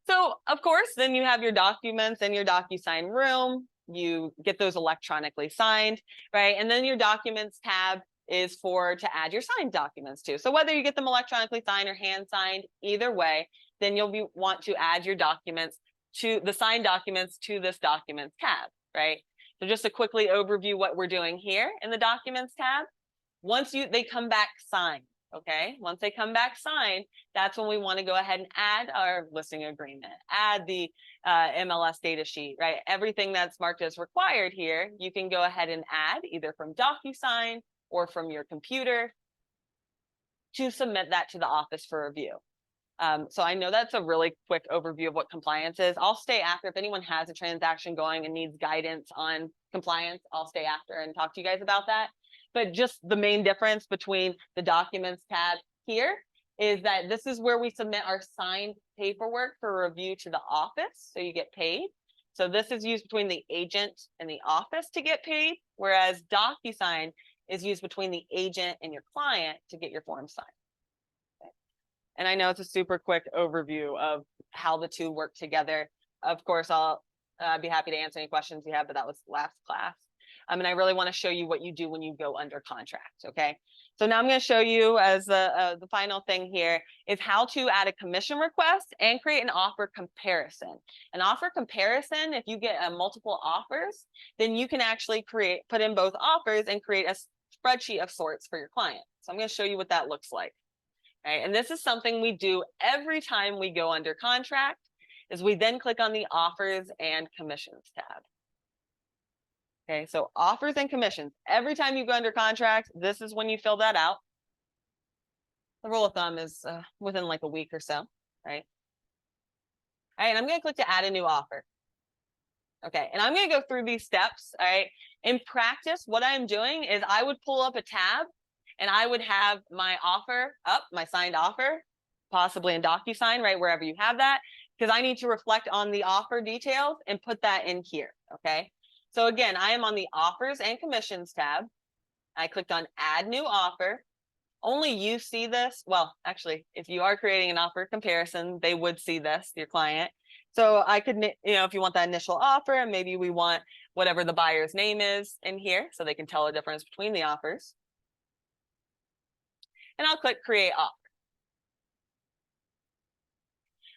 [SPEAKER 1] So of course, then you have your documents in your DocuSign room. You get those electronically signed, right? And then your documents tab is to add your signed documents to. So whether you get them electronically signed or hand signed, either way, then you'll want to add your documents to the signed documents to this documents tab, right? So just to quickly overview what we're doing here in the documents tab, once they come back signed, okay? Once they come back signed, that's when we want to go ahead and add our listing agreement, add the MLS data sheet, right? Everything that's marked as required here, you can go ahead and add either from DocuSign or from your computer to submit that to the office for review. So I know that's a really quick overview of what compliance is. I'll stay after. If anyone has a transaction going and needs guidance on compliance, I'll stay after and talk to you guys about that. But just the main difference between the documents tab here is that this is where we submit our signed paperwork for review to the office, so you get paid. So this is used between the agent and the office to get paid, whereas DocuSign is used between the agent and your client to get your form signed. And I know it's a super quick overview of how the two work together. Of course, I'll be happy to answer any questions you have, but that was last class. And I really want to show you what you do when you go under contract, okay? So now I'm going to show you as the final thing here is how to add a commission request and create an offer comparison. An offer comparison, if you get multiple offers, then you can actually put in both offers and create a spreadsheet of sorts for your client. So I'm going to show you what that looks like. Right? And this is something we do every time we go under contract, is we then click on the offers and commissions tab. Okay, so offers and commissions. Every time you go under contract, this is when you fill that out. The rule of thumb is within like a week or so, right? All right, and I'm going to click to add a new offer. Okay, and I'm going to go through these steps, all right? In practice, what I'm doing is I would pull up a tab and I would have my offer up, my signed offer, possibly in DocuSign, right, wherever you have that, because I need to reflect on the offer details and put that in here, okay? So again, I am on the offers and commissions tab. I clicked on add new offer. Only you see this. Well, actually, if you are creating an offer comparison, they would see this, your client. So I could, if you want that initial offer, and maybe we want whatever the buyer's name is in here so they can tell the difference between the offers. And I'll click create offer.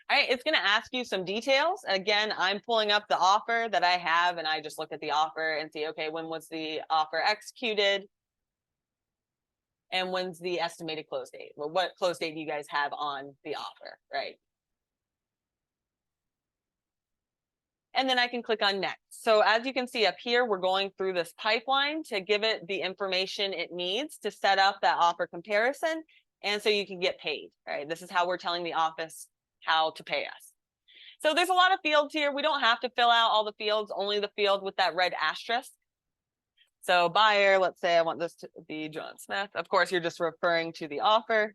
[SPEAKER 1] All right, it's going to ask you some details. Again, I'm pulling up the offer that I have, and I just look at the offer and see, okay, when was the offer executed? And when's the estimated close date? Well, what close date do you guys have on the offer, right? And then I can click on next. So as you can see up here, we're going through this pipeline to give it the information it needs to set up that offer comparison. And so you can get paid, right? This is how we're telling the office how to pay us. So there's a lot of fields here. We don't have to fill out all the fields, only the field with that red asterisk. So buyer, let's say I want this to be John Smith. Of course, you're just referring to the offer.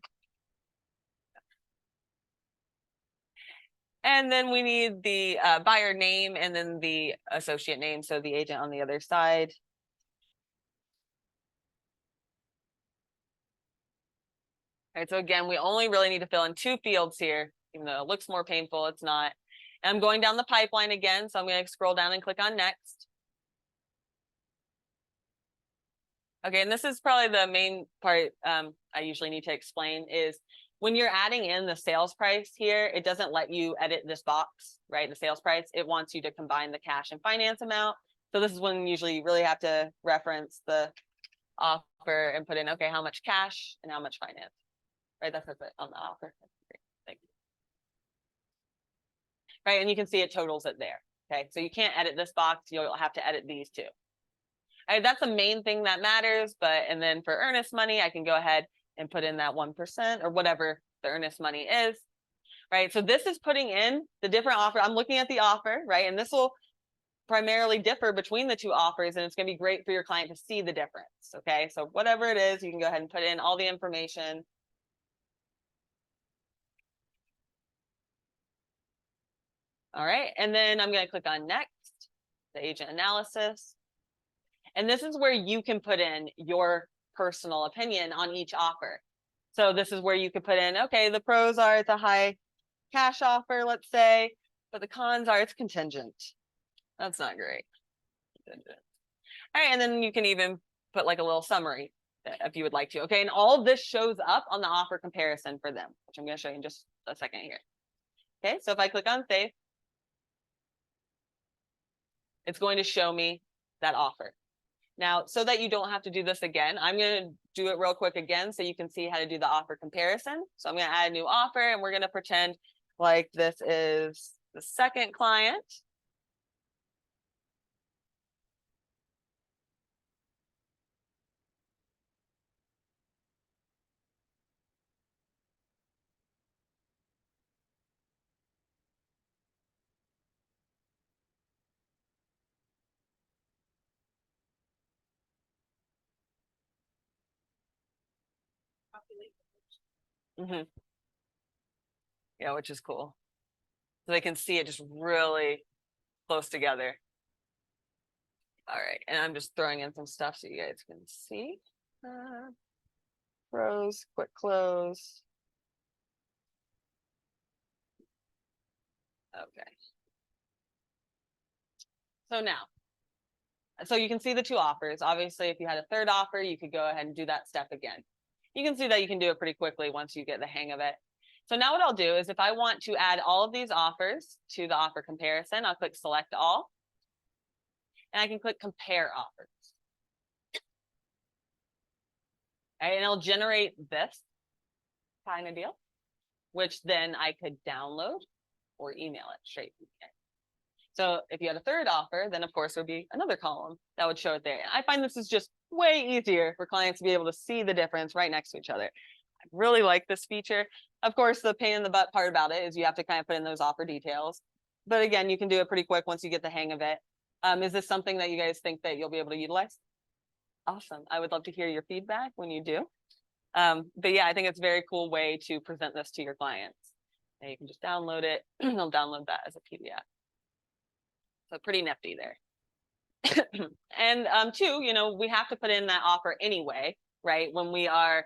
[SPEAKER 1] And then we need the buyer name and then the associate name, so the agent on the other side. All right, so again, we only really need to fill in 2 fields here, even though it looks more painful, it's not. And I'm going down the pipeline again, so I'm going to scroll down and click on next. Okay, and this is probably the main part I usually need to explain is when you're adding in the sales price here, it doesn't let you edit this box, right? The sales price, it wants you to combine the cash and finance amount. So this is when usually you really have to reference the offer and put in, okay, how much cash and how much finance, right? That's it on the offer. Great. Thank you. Right, and you can see it totals it there. Okay, so you can't edit this box, you'll have to edit these 2. All right, that's the main thing that matters, and then for earnest money, I can go ahead and put in that 1% or whatever the earnest money is, right? So this is putting in the different offer. I'm looking at the offer, right? And this will primarily differ between the 2 offers, and it's going to be great for your client to see the difference, okay? So whatever it is, you can go ahead and put in all the information. All right, and then I'm going to click on next, the agent analysis. And this is where you can put in your personal opinion on each offer. So this is where you could put in, okay, the pros are it's a high cash offer, let's say, but the cons are it's contingent. That's not great. Contingent. All right, and then you can even put like a little summary if you would like to. Okay, and all of this shows up on the offer comparison for them, which I'm going to show you in just a second here. Okay, so if I click on save, it's going to show me that offer. Now, so that you don't have to do this again, I'm going to do it real quick again so you can see how to do the offer comparison. So I'm going to add a new offer and we're going to pretend like this is the second client. Mm-hmm. Yeah, which is cool. So they can see it just really close together. All right, and I'm just throwing in some stuff so you guys can see. Close, quick close. Okay. So now, so you can see the 2 offers. Obviously, if you had a third offer, you could go ahead and do that step again. You can see that you can do it pretty quickly once you get the hang of it. So now what I'll do is if I want to add all of these offers to the offer comparison, I'll click select all. And I can click compare offers. And it'll generate this kind of deal, which then I could download or email it straight from here. So if you had a third offer, then of course there would be another column that would show it there. And I find this is just way easier for clients to be able to see the difference right next to each other. I really like this feature. Of course, the pain in the butt part about it is you have to kind of put in those offer details. But again, you can do it pretty quick once you get the hang of it. Is this something that you guys think that you'll be able to utilize? Awesome. I would love to hear your feedback when you do. But yeah, I think it's a very cool way to present this to your clients. And you can just download it. They'll download that as a PDF. So pretty nifty there. And 2, you know, we have to put in that offer anyway, right? When we are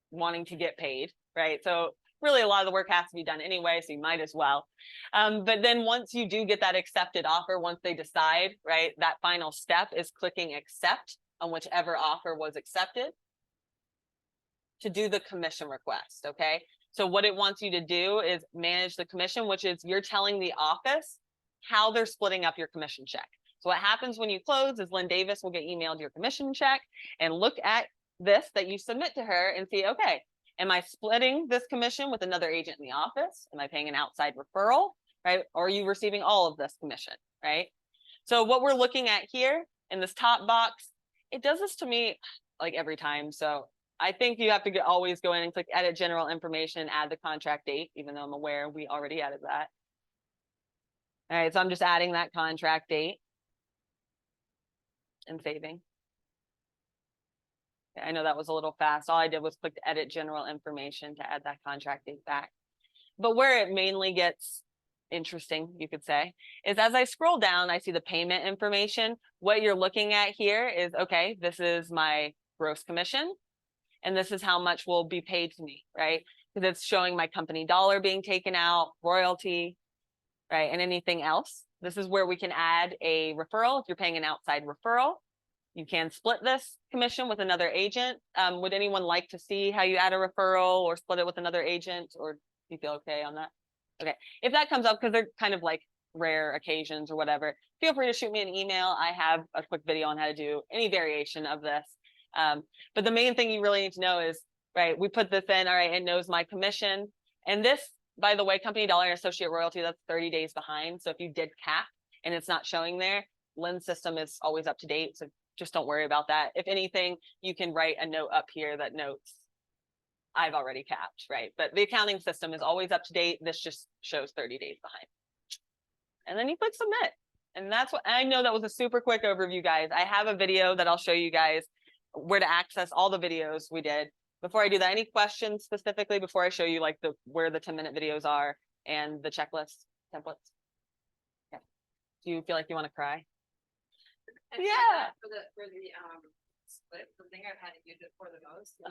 [SPEAKER 1] wanting to get paid, right? So really a lot of the work has to be done anyway, so you might as well. But then once you do get that accepted offer, once they decide, right, that final step is clicking accept on whichever offer was accepted to do the commission request, okay? So what it wants you to do is manage the commission, which is you're telling the office how they're splitting up your commission check. So what happens when you close is Lynn Davis will get emailed your commission check and look at this that you submit to her and see, okay, am I splitting this commission with another agent in the office? Am I paying an outside referral, right? Or are you receiving all of this commission, right? So what we're looking at here in this top box, it does this to me like every time. So I think you have to always go in and click edit general information, add the contract date, even though I'm aware we already added that. All right, so I'm just adding that contract date and saving. Okay, I know that was a little fast. All I did was click edit general information to add that contract date back. But where it mainly gets interesting, you could say, is as I scroll down, I see the payment information. What you're looking at here is, okay, this is my gross commission, and this is how much will be paid to me, right? Because it's showing my company dollar being taken out, royalty, right, and anything else. This is where we can add a referral. If you're paying an outside referral, you can split this commission with another agent. Would anyone like to see how you add a referral or split it with another agent, or do you feel okay on that? Okay, if that comes up, because they're kind of like rare occasions or whatever, feel free to shoot me an email. I have a quick video on how to do any variation of this. But the main thing you really need to know is, right, we put this in, all right, it knows my commission. And this, by the way, company dollar and associate royalty, that's 30 days behind. So if you did cap and it's not showing there, Lynn's system is always up to date. So just don't worry about that. If anything, you can write a note up here that notes I've already capped, right? But the accounting system is always up to date. This just shows 30 days behind. And then you click submit. And that's what, I know that was a super quick overview, guys. I have a video that I'll show you guys where to access all the videos we did. Before I do that, any questions specifically before I show you like where the 10-minute videos are and the checklist templates? Yeah. Do you feel like you want to cry?
[SPEAKER 2] And
[SPEAKER 1] Yeah.
[SPEAKER 2] For the split, the thing I've had to use it for the most is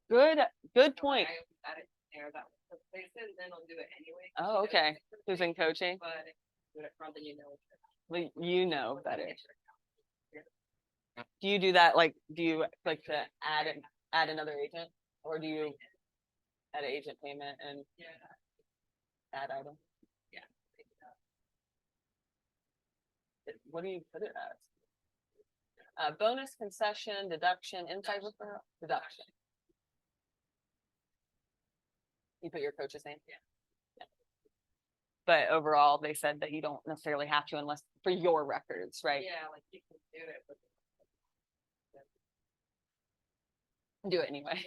[SPEAKER 1] Good point.
[SPEAKER 2] I added there that the places, then I'll do it anyway.
[SPEAKER 1] Oh, okay. Who's in coaching?
[SPEAKER 2] But do it from, then you know.
[SPEAKER 1] Well, you know better. Do you do that? Like, do you click to add another agent, or do you add agent payment and add item?
[SPEAKER 2] Yeah.
[SPEAKER 1] What do you put it as? Bonus, concession, deduction, inside referral, deduction. You put your coach's name? Yeah. But overall, they said that you don't necessarily have to unless for your records, right?
[SPEAKER 2] Yeah, like you can do it, but
[SPEAKER 1] do it anyway,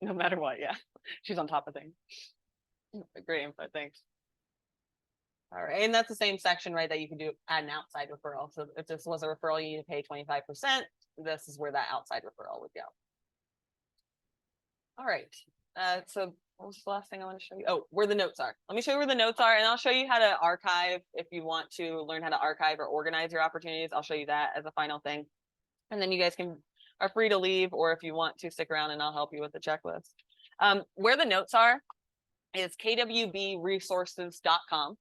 [SPEAKER 1] no matter what. Yeah, she's on top of things. Great input, thanks. All right, and that's the same section, right, that you can do add an outside referral. So if this was a referral, you need to pay 25%. This is where that outside referral would go. All right, so what was the last thing I want to show you? Oh, where the notes are. Let me show you where the notes are, and I'll show you how to archive if you want to learn how to archive or organize your opportunities. I'll show you that as a final thing, and then you guys are free to leave, or if you want to stick around and I'll help you with the checklist. Where the notes are is kwbresources.com.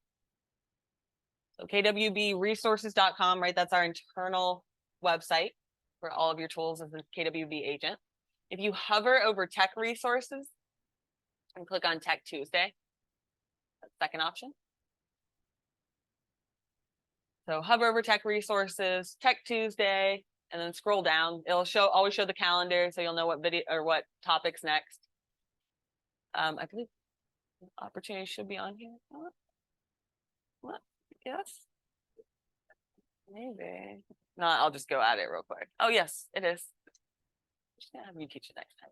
[SPEAKER 1] So kwbresources.com, right? That's our internal website for all of your tools as a KWB agent. If you hover over Tech Resources and click on Tech Tuesday, that's the second option. So hover over Tech Resources, Tech Tuesday, and then scroll down. It'll always show the calendar, so you'll know what video or what topics next. I believe opportunity should be on here. What? Yes. Maybe. No, I'll just go at it real quick. Oh yes, it is. Just gonna have you teach it next time.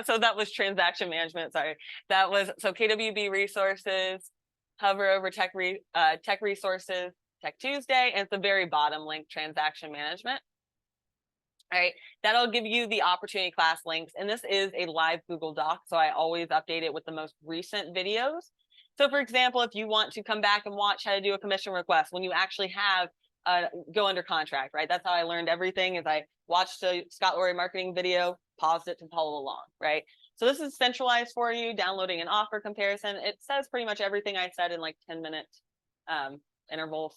[SPEAKER 1] So that was transaction management. Sorry, that was so KWB resources. Hover over Tech Resources, Tech Tuesday, and at the very bottom link, transaction management. All right, that'll give you the opportunity class links, and this is a live Google Doc, so I always update it with the most recent videos. So for example, if you want to come back and watch how to do a commission request when you actually have go under contract, right? That's how I learned everything, is I watched a Scott Lorry marketing video, paused it to follow along, right? So this is centralized for you, downloading an offer comparison. It says pretty much everything I said in like 10-minute intervals.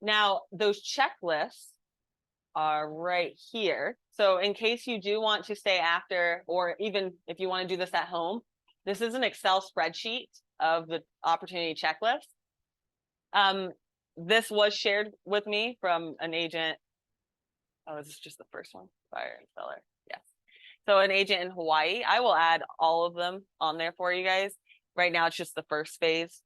[SPEAKER 1] Now, those checklists are right here. So in case you do want to stay after, or even if you want to do this at home, this is an Excel spreadsheet of the opportunity checklist. This was shared with me from an agent. Oh, this is just the first one, buyer and seller. Yes. So an agent in Hawaii. I will add all of them on there for you guys. Right now, it's just the first phase.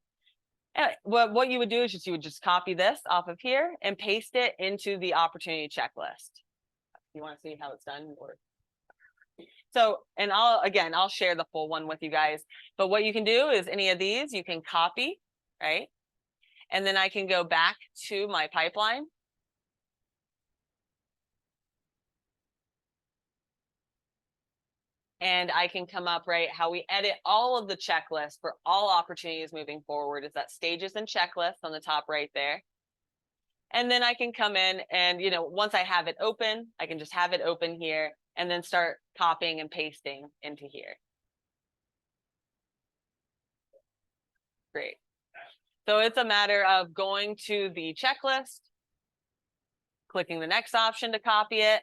[SPEAKER 1] And what you would do is you would just copy this off of here and paste it into the opportunity checklist. You want to see how it's done? So, and I'll share the full one with you guys. But what you can do is any of these you can copy, right? And then I can go back to my pipeline. And I can come up, right, how we edit all of the checklists for all opportunities moving forward is that stages and checklists on the top right there. And then I can come in and, you know, once I have it open, I can just have it open here and then start copying and pasting into here. Great. So it's a matter of going to the checklist, clicking the next option to copy it,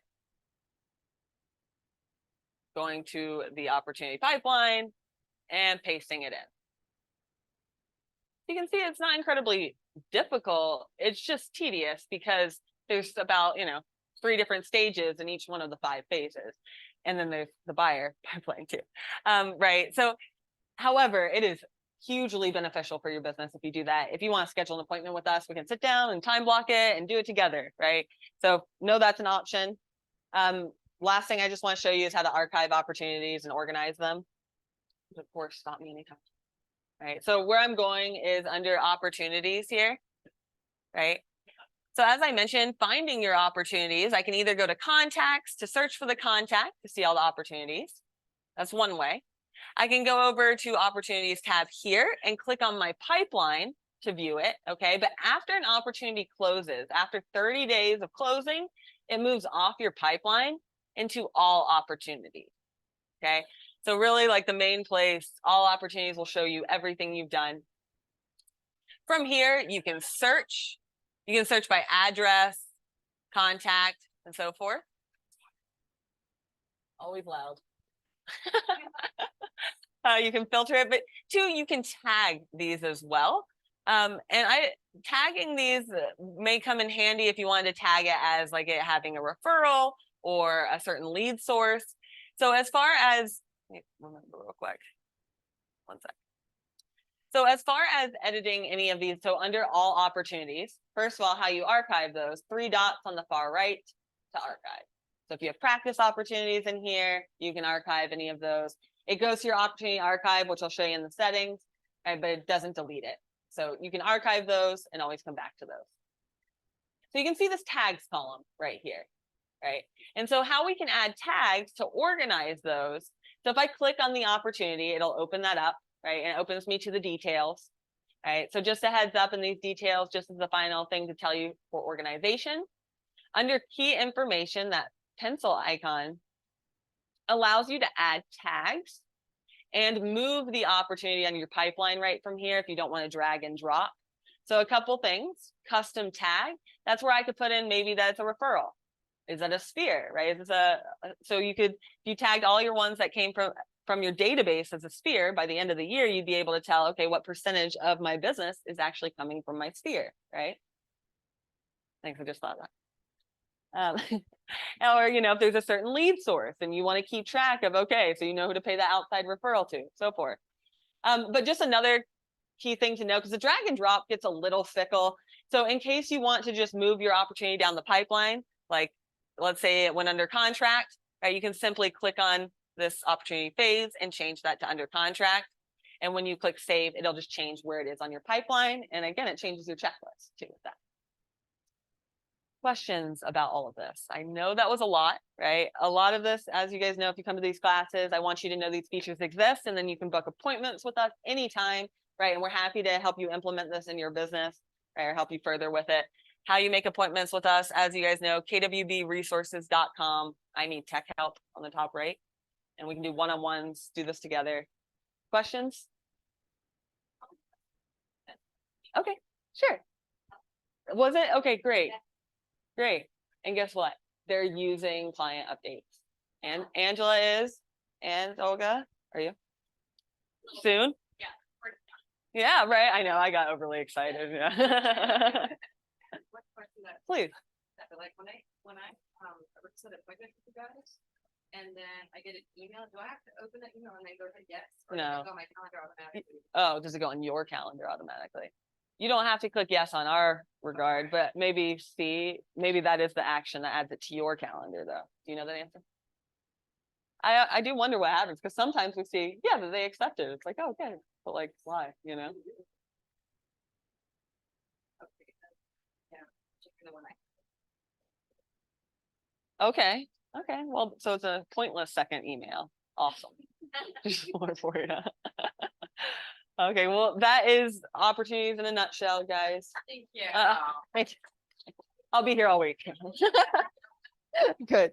[SPEAKER 1] going to the opportunity pipeline, and pasting it in. You can see it's not incredibly difficult. It's just tedious because there's about, you know, 3 different stages in each one of the 5 phases. And then there's the buyer pipeline too. Right. So, however, it is hugely beneficial for your business if you do that. If you want to schedule an appointment with us, we can sit down and time block it and do it together. Right. So know that's an option. Last thing I just want to show you is how to archive opportunities and organize them. Of course, stop me anytime. Right. So where I'm going is under opportunities here. Right. So as I mentioned, finding your opportunities, I can either go to contacts to search for the contact to see all the opportunities. That's one way. I can go over to opportunities tab here and click on my pipeline to view it. Okay. But after an opportunity closes, after 30 days of closing, it moves off your pipeline into all opportunities. Okay. So really, like, the main place, all opportunities will show you everything you've done. From here, you can search. You can search by address, contact, and so forth. Always loud. You can filter it, but 2, you can tag these as well. And tagging these may come in handy if you wanted to tag it as like it having a referral or a certain lead source. So as far as, remember real quick, one sec. So as far as editing any of these, so under all opportunities, first of all, how you archive those, 3 dots on the far right to archive. So if you have practice opportunities in here, you can archive any of those. It goes to your opportunity archive, which I'll show you in the settings, right, but it doesn't delete it. So you can archive those and always come back to those. So you can see this tags column right here, right? And so how we can add tags to organize those. So if I click on the opportunity, it'll open that up, right? And it opens me to the details, right? So just a heads up in these details, just as the final thing to tell you for organization. Under key information, that pencil icon allows you to add tags and move the opportunity on your pipeline right from here if you don't want to drag and drop. So a couple things, custom tag, that's where I could put in maybe that's a referral. Is that a sphere, right? Is this so you could, if you tagged all your ones that came from your database as a sphere, by the end of the year, you'd be able to tell, okay, what percentage of my business is actually coming from my sphere, right? Thanks, I just thought that. Or, you know, if there's a certain lead source and you want to keep track of, okay, so you know who to pay the outside referral to, so forth. But just another key thing to know, because the drag and drop gets a little fickle. So in case you want to just move your opportunity down the pipeline, like let's say it went under contract, right, you can simply click on this opportunity phase and change that to under contract. And when you click save, it'll just change where it is on your pipeline. And again, it changes your checklist too with that. Questions about all of this? I know that was a lot, right? A lot of this, as you guys know, if you come to these classes, I want you to know these features exist, and then you can book appointments with us anytime, right? And we're happy to help you implement this in your business, right? Or help you further with it. How you make appointments with us, as you guys know, kwbresources.com. I need tech help on the top right, and we can do one-on-ones, do this together. Questions? Okay, sure. Was it? Okay, great. Great. And guess what? They're using client updates. And Angela is, and Olga, are you? Soon?
[SPEAKER 2] Yeah.
[SPEAKER 1] Yeah, right. I know. I got overly excited. Yeah.
[SPEAKER 2] What question that?
[SPEAKER 1] Please.
[SPEAKER 2] Like when I set an appointment with you guys, and then I get an email, do I have to open that email and then go to yes? Or
[SPEAKER 1] No.
[SPEAKER 2] does it go on my calendar automatically?
[SPEAKER 1] Oh, does it go on your calendar automatically? You don't have to click yes on our regard, but maybe maybe that is the action that adds it to your calendar though. Do you know that answer? I do wonder what happens, because sometimes we see, yeah, that they accept it. It's like, oh, okay, but like, why, you know?
[SPEAKER 2] Okay. Yeah. Checking the one
[SPEAKER 1] Okay. Okay. Well, so it's a pointless second email. Awesome. Just more for you. Okay, well, that is opportunities in a nutshell, guys.
[SPEAKER 2] Thank you.
[SPEAKER 1] Thank you. I'll be here all week. Good.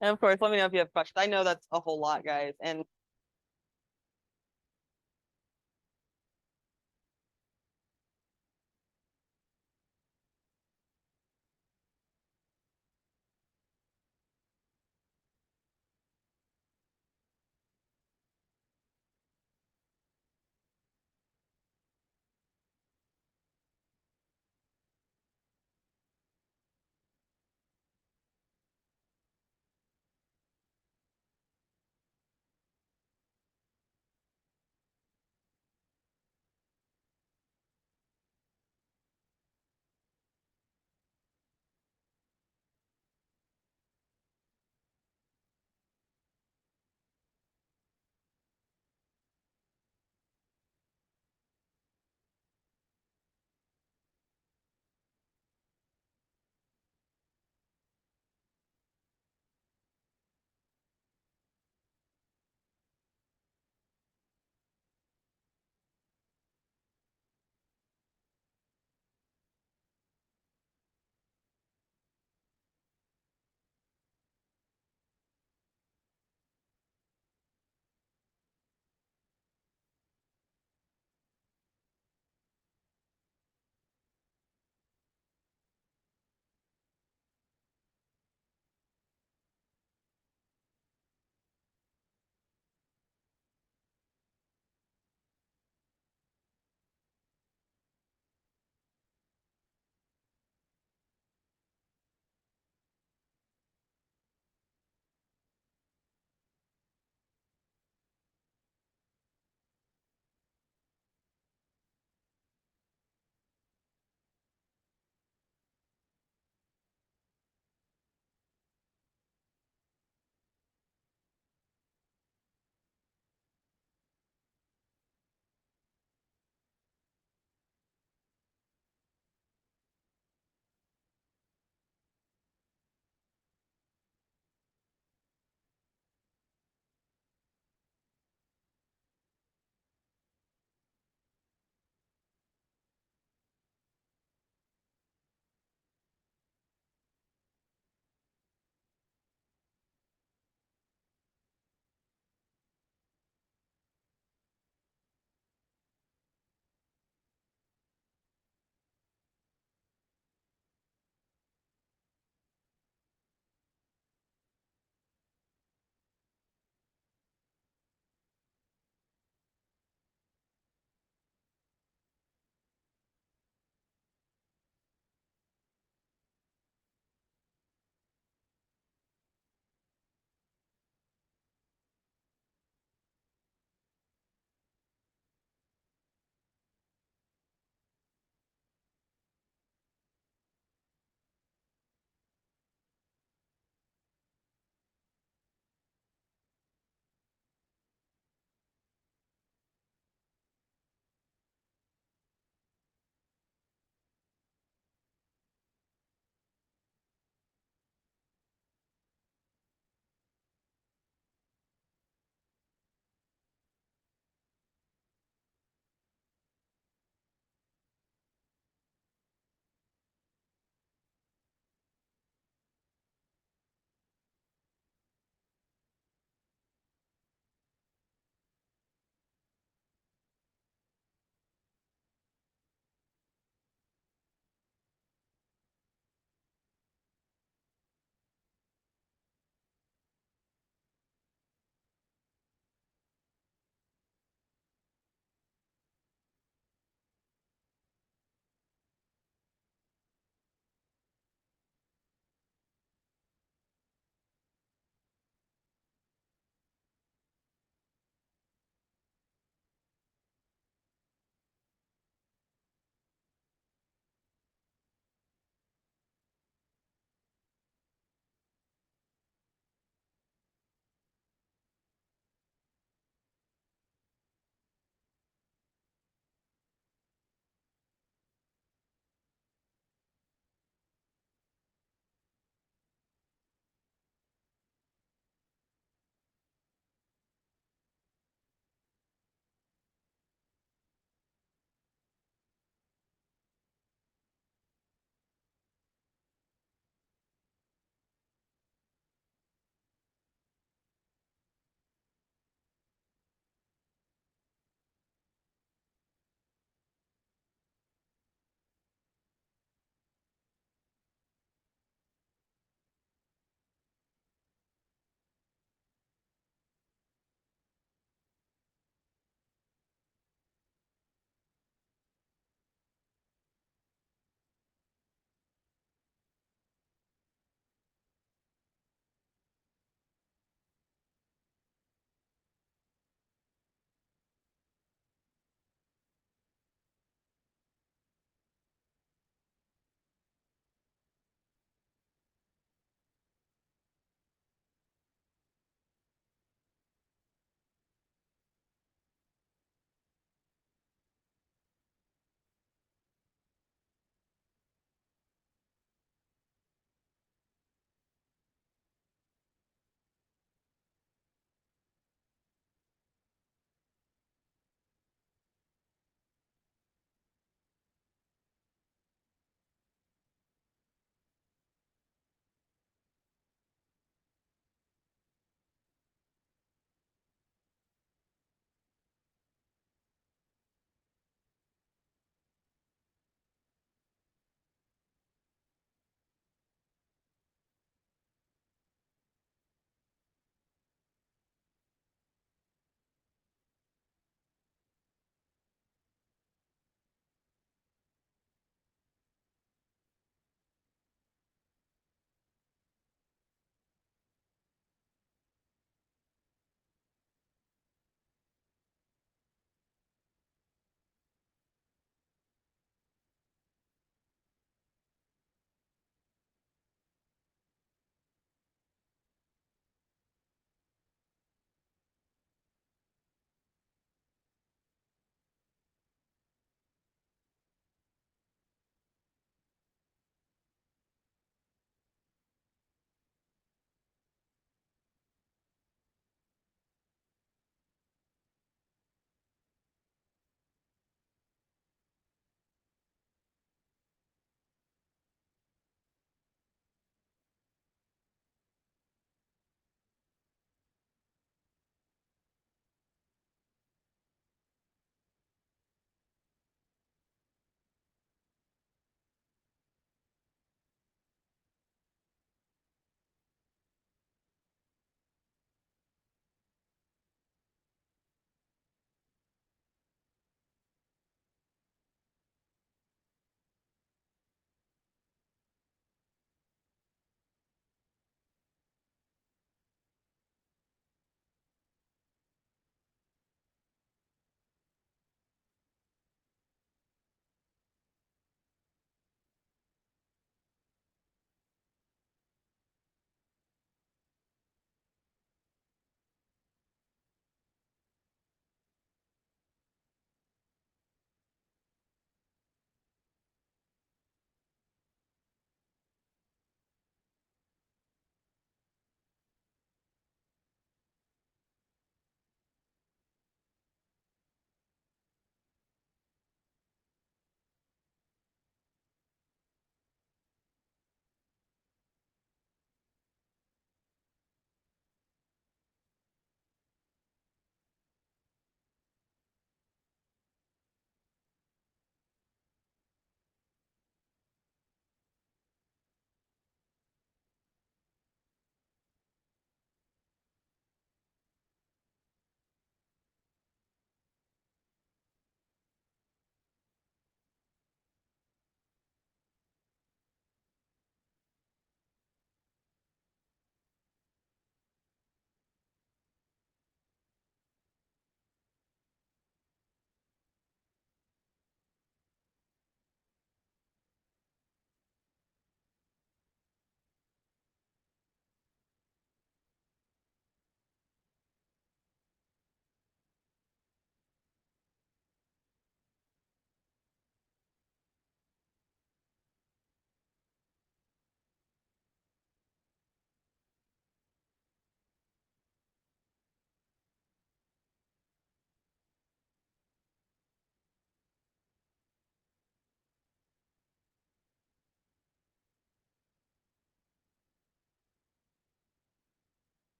[SPEAKER 1] And of course, let me know if you have questions. I know that's a whole lot, guys. And